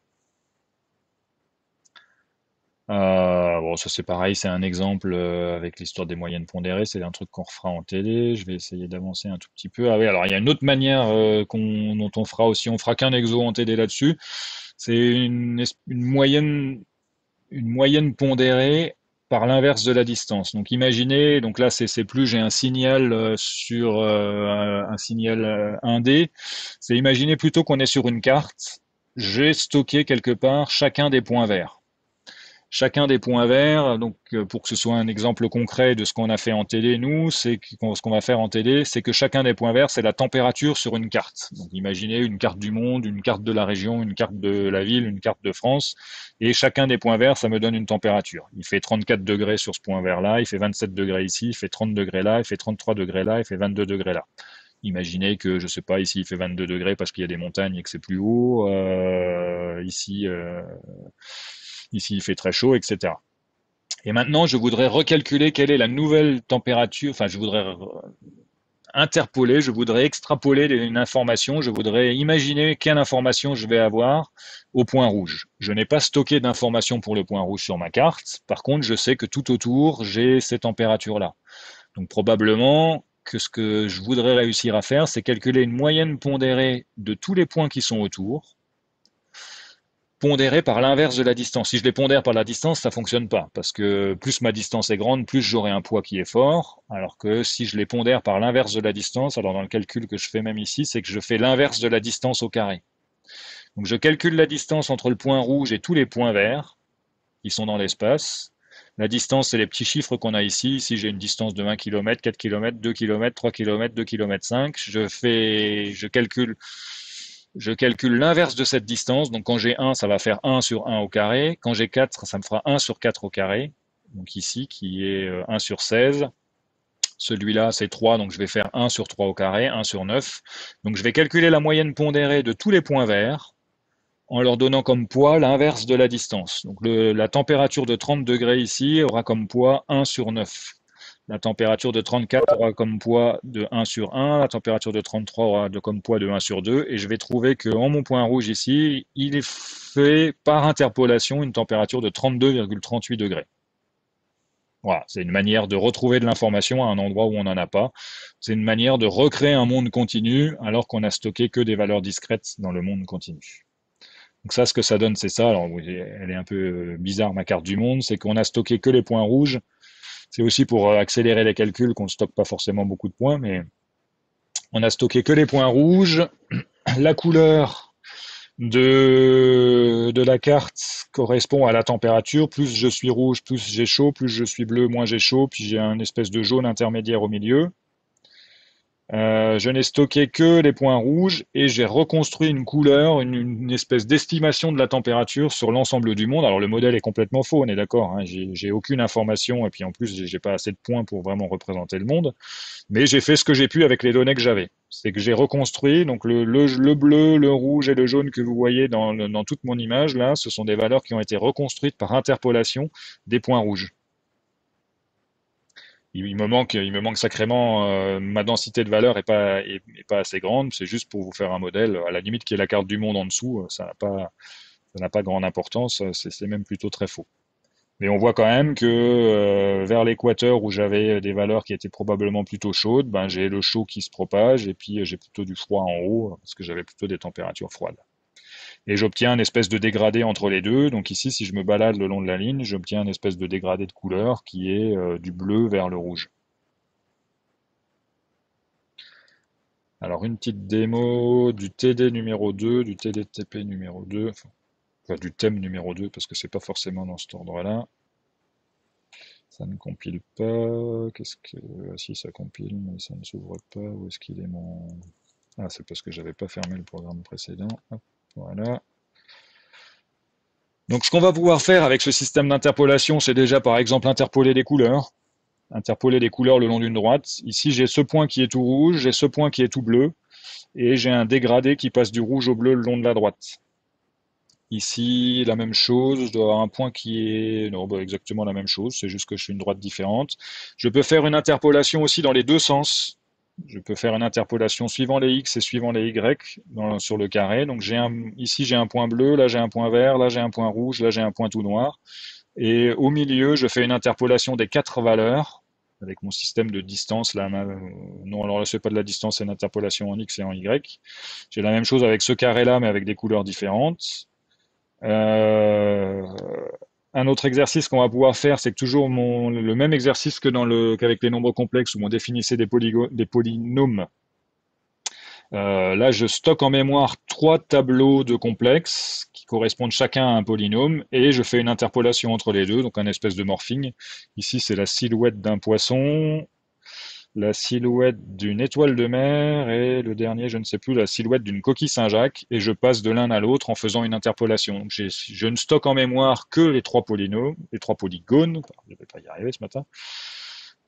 Bon, ça c'est pareil, c'est un exemple avec l'histoire des moyennes pondérées, c'est un truc qu'on refera en télé. Je vais essayer d'avancer un tout petit peu. Ah oui, alors il y a une autre manière dont on fera aussi, on fera qu'un exo en TD là-dessus. C'est une moyenne pondérée par l'inverse de la distance. Donc imaginez, donc là c'est plus j'ai un signal sur un signal 1D. C'est imaginer plutôt qu'on est sur une carte, j'ai stocké quelque part chacun des points verts. Chacun des points verts, donc pour que ce soit un exemple concret de ce qu'on a fait en TD, nous, ce qu'on va faire en TD, c'est que chacun des points verts, c'est la température sur une carte. Donc imaginez une carte du monde, une carte de la région, une carte de la ville, une carte de France, et chacun des points verts, ça me donne une température. Il fait 34 degrés sur ce point vert-là, il fait 27 degrés ici, il fait 30 degrés là, il fait 33 degrés là, il fait 22 degrés là. Imaginez que, je sais pas, ici il fait 22 degrés parce qu'il y a des montagnes et que c'est plus haut. Ici il fait très chaud, etc. Et maintenant, je voudrais recalculer quelle est la nouvelle température. Enfin, je voudrais interpoler, je voudrais extrapoler une information, je voudrais imaginer quelle information je vais avoir au point rouge. Je n'ai pas stocké d'informations pour le point rouge sur ma carte. Par contre, je sais que tout autour, j'ai ces températures-là. Donc probablement que ce que je voudrais réussir à faire, c'est calculer une moyenne pondérée de tous les points qui sont autour, pondéré par l'inverse de la distance. Si je les pondère par la distance, ça fonctionne pas, parce que plus ma distance est grande, plus j'aurai un poids qui est fort, alors que si je les pondère par l'inverse de la distance, alors dans le calcul que je fais même ici, c'est que je fais l'inverse de la distance au carré. Donc je calcule la distance entre le point rouge et tous les points verts qui sont dans l'espace. La distance, c'est les petits chiffres qu'on a ici. Ici, j'ai une distance de 20 km, 4 km, 2 km, 3 km, 2 km 5. Je calcule l'inverse de cette distance. Donc quand j'ai 1, ça va faire 1 sur 1 au carré. Quand j'ai 4, ça me fera 1 sur 4 au carré. Donc ici, qui est 1 sur 16. Celui-là, c'est 3, donc je vais faire 1 sur 3 au carré, 1 sur 9. Donc je vais calculer la moyenne pondérée de tous les points verts en leur donnant comme poids l'inverse de la distance. Donc la température de 30 degrés ici aura comme poids 1 sur 9. La température de 34 aura comme poids de 1 sur 1, la température de 33 aura comme poids de 1 sur 2, et je vais trouver que en mon point rouge ici, il est fait par interpolation une température de 32,38 degrés. Voilà, c'est une manière de retrouver de l'information à un endroit où on n'en a pas. C'est une manière de recréer un monde continu alors qu'on a stocké que des valeurs discrètes dans le monde continu. Donc ça, ce que ça donne, c'est ça. Alors, elle est un peu bizarre, ma carte du monde, c'est qu'on a stocké que les points rouges. C'est aussi pour accélérer les calculs qu'on ne stocke pas forcément beaucoup de points, mais on a stocké que les points rouges. La couleur, de la carte correspond à la température. Plus je suis rouge, plus j'ai chaud. Plus je suis bleu, moins j'ai chaud. Puis j'ai un espèce de jaune intermédiaire au milieu. Je n'ai stocké que les points rouges et j'ai reconstruit une couleur, une espèce d'estimation de la température sur l'ensemble du monde. Alors le modèle est complètement faux, on est d'accord, hein, j'ai aucune information et puis en plus j'ai pas assez de points pour vraiment représenter le monde. Mais j'ai fait ce que j'ai pu avec les données que j'avais. C'est que j'ai reconstruit donc le bleu, le rouge et le jaune que vous voyez dans toute mon image là, ce sont des valeurs qui ont été reconstruites par interpolation des points rouges. Il me manque sacrément, ma densité de valeur est pas assez grande. C'est juste pour vous faire un modèle. À la limite, qui est la carte du monde en dessous, ça n'a pas grande importance. C'est même plutôt très faux. Mais on voit quand même que vers l'équateur où j'avais des valeurs qui étaient probablement plutôt chaudes, ben j'ai le chaud qui se propage et puis j'ai plutôt du froid en haut parce que j'avais plutôt des températures froides. Et j'obtiens une espèce de dégradé entre les deux. Donc ici, si je me balade le long de la ligne, j'obtiens une espèce de dégradé de couleur qui est du bleu vers le rouge. Alors une petite démo du TD numéro 2, du TDTP numéro 2, enfin du thème numéro 2 parce que c'est pas forcément dans cet ordre-là. Ça ne compile pas. Qu'est-ce que. Ah, si ça compile, mais ça ne s'ouvre pas. Où est-ce qu'il est mon. Ah, c'est parce que j'avais pas fermé le programme précédent. Hop, voilà. Donc ce qu'on va pouvoir faire avec ce système d'interpolation, c'est déjà par exemple interpoler les couleurs. Interpoler les couleurs le long d'une droite. Ici j'ai ce point qui est tout rouge, j'ai ce point qui est tout bleu, et j'ai un dégradé qui passe du rouge au bleu le long de la droite. Ici, la même chose, je dois avoir un point qui est... Non, bah, exactement la même chose, c'est juste que je fais une droite différente. Je peux faire une interpolation aussi dans les deux sens. Je peux faire une interpolation suivant les X et suivant les Y sur le carré. Donc ici j'ai un point bleu, là j'ai un point vert, là j'ai un point rouge, là j'ai un point tout noir. Et au milieu, je fais une interpolation des quatre valeurs avec mon système de distance. Là, non, alors là c'est pas de la distance, c'est une interpolation en X et en Y. J'ai la même chose avec ce carré-là, mais avec des couleurs différentes. Euh, un autre exercice qu'on va pouvoir faire, c'est que toujours le même exercice qu'avec les nombres complexes où on définissait des polynômes. Là, je stocke en mémoire trois tableaux de complexes qui correspondent chacun à un polynôme et je fais une interpolation entre les deux, donc un espèce de morphing. Ici, c'est la silhouette d'un poisson, la silhouette d'une étoile de mer et le dernier, je ne sais plus, la silhouette d'une coquille Saint-Jacques et je passe de l'un à l'autre en faisant une interpolation. Donc je ne stocke en mémoire que les trois polynômes, les trois polygones, je ne vais pas y arriver ce matin,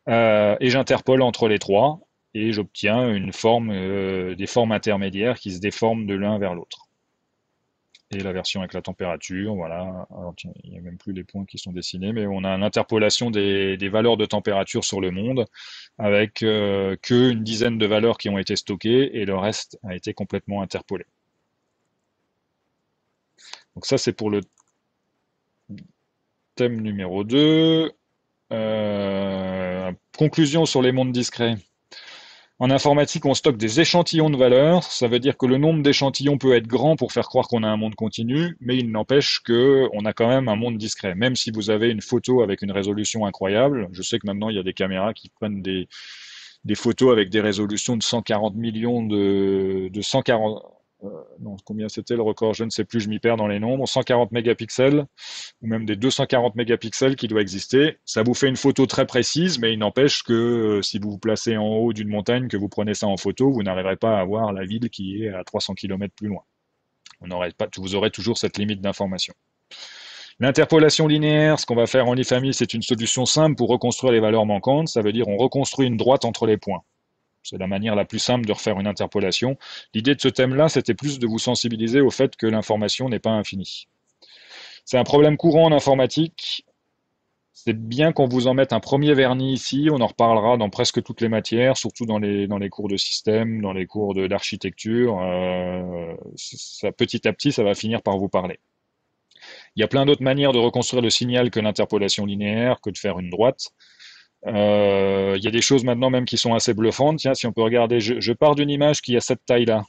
et j'interpole entre les trois et j'obtiens des formes intermédiaires qui se déforment de l'un vers l'autre. Et la version avec la température, voilà. Alors, tiens, il n'y a même plus les points qui sont dessinés, mais on a une interpolation des valeurs de température sur le monde avec qu'une dizaine de valeurs qui ont été stockées et le reste a été complètement interpolé. Donc ça, c'est pour le thème numéro 2. Conclusion sur les mondes discrets. En informatique, on stocke des échantillons de valeurs. Ça veut dire que le nombre d'échantillons peut être grand pour faire croire qu'on a un monde continu, mais il n'empêche qu'on a quand même un monde discret. Même si vous avez une photo avec une résolution incroyable, je sais que maintenant il y a des caméras qui prennent des photos avec des résolutions de 140 millions de 140, non, combien c'était le record? Je ne sais plus, je m'y perds dans les nombres. 140 mégapixels ou même des 240 mégapixels qui doit exister. Ça vous fait une photo très précise, mais il n'empêche que si vous vous placez en haut d'une montagne, que vous prenez ça en photo, vous n'arriverez pas à voir la ville qui est à 300 km plus loin. Vous aurez toujours cette limite d'information. L'interpolation linéaire, ce qu'on va faire en IFAMI, c'est une solution simple pour reconstruire les valeurs manquantes. Ça veut dire on reconstruit une droite entre les points. C'est la manière la plus simple de refaire une interpolation. L'idée de ce thème-là, c'était plus de vous sensibiliser au fait que l'information n'est pas infinie. C'est un problème courant en informatique. C'est bien qu'on vous en mette un premier vernis ici, on en reparlera dans presque toutes les matières, surtout dans les cours de système, dans les cours d'architecture. Petit à petit, ça va finir par vous parler. Il y a plein d'autres manières de reconstruire le signal que l'interpolation linéaire, que de faire une droite. Il y a des choses maintenant même qui sont assez bluffantes. Tiens, si on peut regarder, je pars d'une image qui a cette taille-là,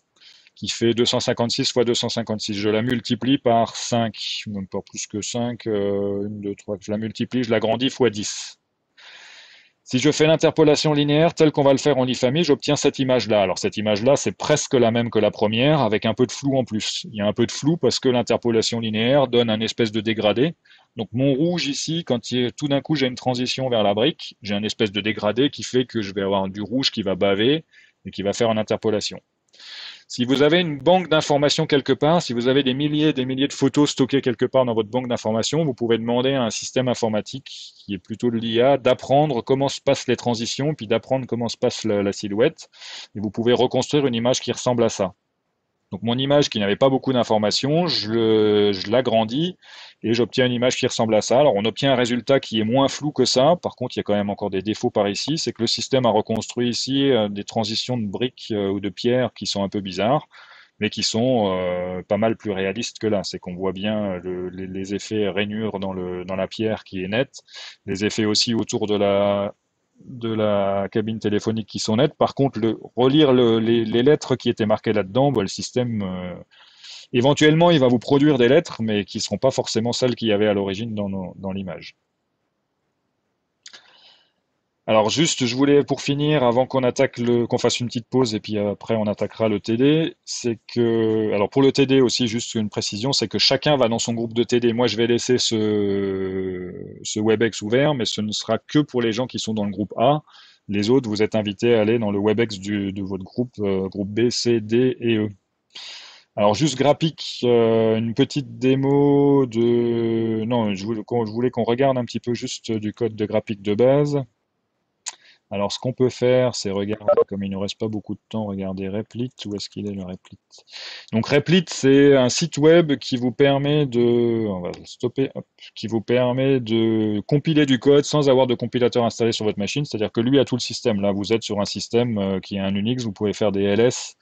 qui fait 256 x 256. Je la multiplie par 5, même pas plus que 5, 1, 2, 3, je la multiplie, je l'agrandis x 10. Si je fais l'interpolation linéaire telle qu'on va le faire en IFAMI, j'obtiens cette image-là. Alors cette image-là, c'est presque la même que la première, avec un peu de flou en plus. Il y a un peu de flou parce que l'interpolation linéaire donne un espèce de dégradé. Donc mon rouge ici, tout d'un coup j'ai une transition vers la brique, j'ai un espèce de dégradé qui fait que je vais avoir du rouge qui va baver et qui va faire une interpolation. Si vous avez une banque d'informations quelque part, si vous avez des milliers de photos stockées quelque part dans votre banque d'informations, vous pouvez demander à un système informatique, qui est plutôt de l'IA, d'apprendre comment se passent les transitions, puis d'apprendre comment se passe la silhouette. Et vous pouvez reconstruire une image qui ressemble à ça. Donc mon image qui n'avait pas beaucoup d'informations, je l'agrandis et j'obtiens une image qui ressemble à ça. Alors on obtient un résultat qui est moins flou que ça. Par contre, il y a quand même encore des défauts par ici. C'est que le système a reconstruit ici des transitions de briques ou de pierres qui sont un peu bizarres, mais qui sont pas mal plus réalistes que là. C'est qu'on voit bien les effets rainures dans la pierre qui est nette, les effets aussi autour de la cabine téléphonique qui sont nettes. Par contre, relire les lettres qui étaient marquées là-dedans, bah, le système, éventuellement, il va vous produire des lettres, mais qui ne seront pas forcément celles qu'il y avait à l'origine dans l'image. Alors juste, je voulais pour finir, avant qu'on fasse une petite pause et puis après on attaquera le TD, c'est que, alors pour le TD aussi, juste une précision, c'est que chacun va dans son groupe de TD. Moi, je vais laisser ce WebEx ouvert, mais ce ne sera que pour les gens qui sont dans le groupe A. Les autres, vous êtes invités à aller dans le WebEx de votre groupe, groupe B, C, D et E. Alors juste graphique, une petite démo de... Non, je voulais qu'on regarde un petit peu juste du code de graphique de base. Alors, ce qu'on peut faire, c'est regarder, comme il ne nous reste pas beaucoup de temps, regarder Replit. Où est-ce qu'il est le Replit? Donc, Replit, c'est un site web qui vous permet de, on va stopper, hop, qui vous permet de compiler du code sans avoir de compilateur installé sur votre machine. C'est-à-dire que lui a tout le système. Là, vous êtes sur un système qui est un Unix. Vous pouvez faire des LS,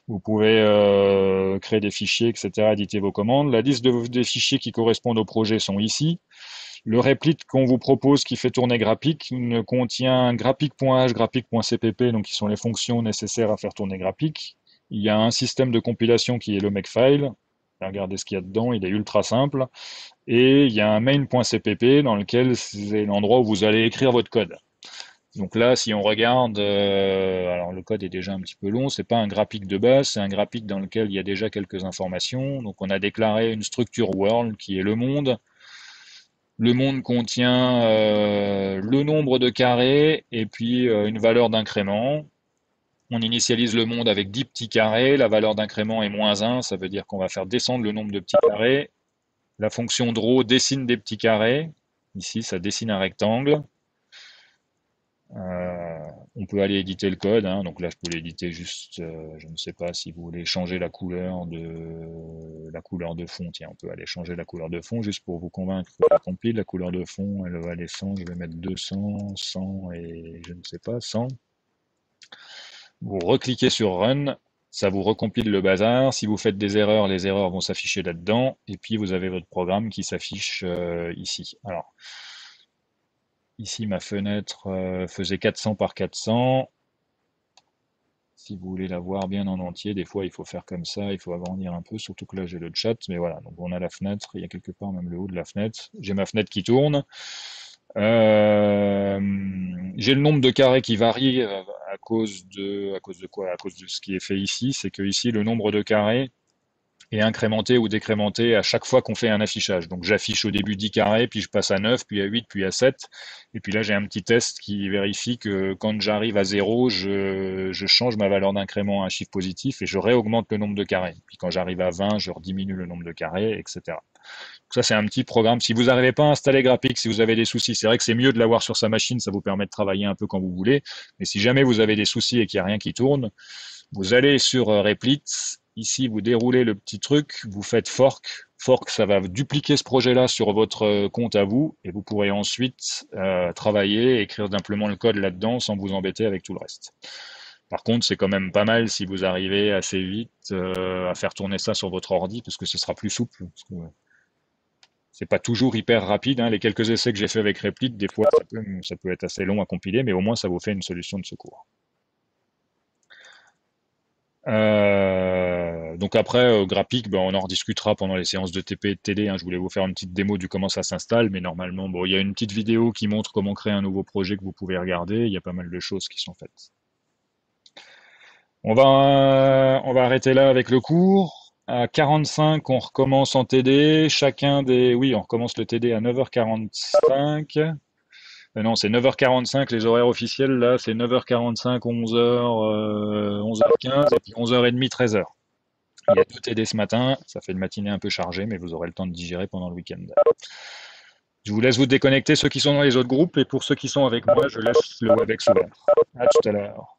vous pouvez créer des fichiers, etc., éditer vos commandes. La liste des fichiers qui correspondent au projet sont ici. Le replit qu'on vous propose qui fait tourner Graphic ne contient graphic.h, graphic.cpp, donc qui sont les fonctions nécessaires à faire tourner Graphic. Il y a un système de compilation qui est le makefile. Regardez ce qu'il y a dedans, il est ultra simple. Et il y a un main.cpp dans lequel c'est l'endroit où vous allez écrire votre code. Donc là, si on regarde, alors le code est déjà un petit peu long, c'est pas un graphique de base, c'est un graphique dans lequel il y a déjà quelques informations. Donc on a déclaré une structure world qui est le monde. Le monde contient le nombre de carrés et puis une valeur d'incrément. On initialise le monde avec 10 petits carrés. La valeur d'incrément est -1, ça veut dire qu'on va faire descendre le nombre de petits carrés. La fonction draw dessine des petits carrés. Ici, ça dessine un rectangle. On peut aller éditer le code, hein. Donc là, je peux l'éditer juste, je ne sais pas si vous voulez changer la couleur de fond. Tiens, on peut aller changer la couleur de fond juste pour vous convaincre que ça compile. La couleur de fond, elle va aller 100, je vais mettre 200, 100 et je ne sais pas, 100. Vous recliquez sur Run, ça vous recompile le bazar. Si vous faites des erreurs, les erreurs vont s'afficher là-dedans. Et puis vous avez votre programme qui s'affiche ici. Alors, ici, ma fenêtre faisait 400 par 400. Si vous voulez la voir bien en entier, des fois il faut faire comme ça, il faut agrandir un peu, surtout que là j'ai le chat, mais voilà, donc on a la fenêtre, il y a quelque part même le haut de la fenêtre. J'ai ma fenêtre qui tourne. Euh, j'ai le nombre de carrés qui varie à cause de quoi? À cause de ce qui est fait ici, c'est que ici le nombre de carrés et incrémenté ou décrémenté à chaque fois qu'on fait un affichage. Donc j'affiche au début 10 carrés, puis je passe à 9, puis à 8, puis à 7. Et puis là, j'ai un petit test qui vérifie que quand j'arrive à 0, je change ma valeur d'incrément à un chiffre positif et je réaugmente le nombre de carrés. Puis quand j'arrive à 20, je rediminue le nombre de carrés, etc. Donc ça, c'est un petit programme. Si vous n'arrivez pas à installer Graphics, si vous avez des soucis, c'est vrai que c'est mieux de l'avoir sur sa machine, ça vous permet de travailler un peu quand vous voulez. Mais si jamais vous avez des soucis et qu'il n'y a rien qui tourne, vous allez sur Replit, ici vous déroulez le petit truc, vous faites fork. Fork, ça va dupliquer ce projet-là sur votre compte à vous et vous pourrez ensuite travailler et écrire simplement le code là-dedans sans vous embêter avec tout le reste. Par contre, c'est quand même pas mal si vous arrivez assez vite à faire tourner ça sur votre ordi parce que ce sera plus souple. Parce que c'est pas toujours hyper rapide, hein. Les quelques essais que j'ai fait avec Replit, des fois ça peut être assez long à compiler, mais au moins ça vous fait une solution de secours. Donc après, graphique, ben, on en rediscutera pendant les séances de TP et de TD, hein. Je voulais vous faire une petite démo du comment ça s'installe, mais normalement, bon, il y a une petite vidéo qui montre comment créer un nouveau projet que vous pouvez regarder. Il y a pas mal de choses qui sont faites. On va arrêter là avec le cours. À 45, on recommence en TD. Oui, on recommence le TD à 9h45. Non, c'est 9h45 les horaires officiels. Là, c'est 9h45, 11h, 11h15 et puis 11h30, 13h. Il y a 2 TD ce matin. Ça fait une matinée un peu chargée, mais vous aurez le temps de digérer pendant le week-end. Je vous laisse vous déconnecter ceux qui sont dans les autres groupes et pour ceux qui sont avec moi, je laisse le Webex ouvert. À tout à l'heure.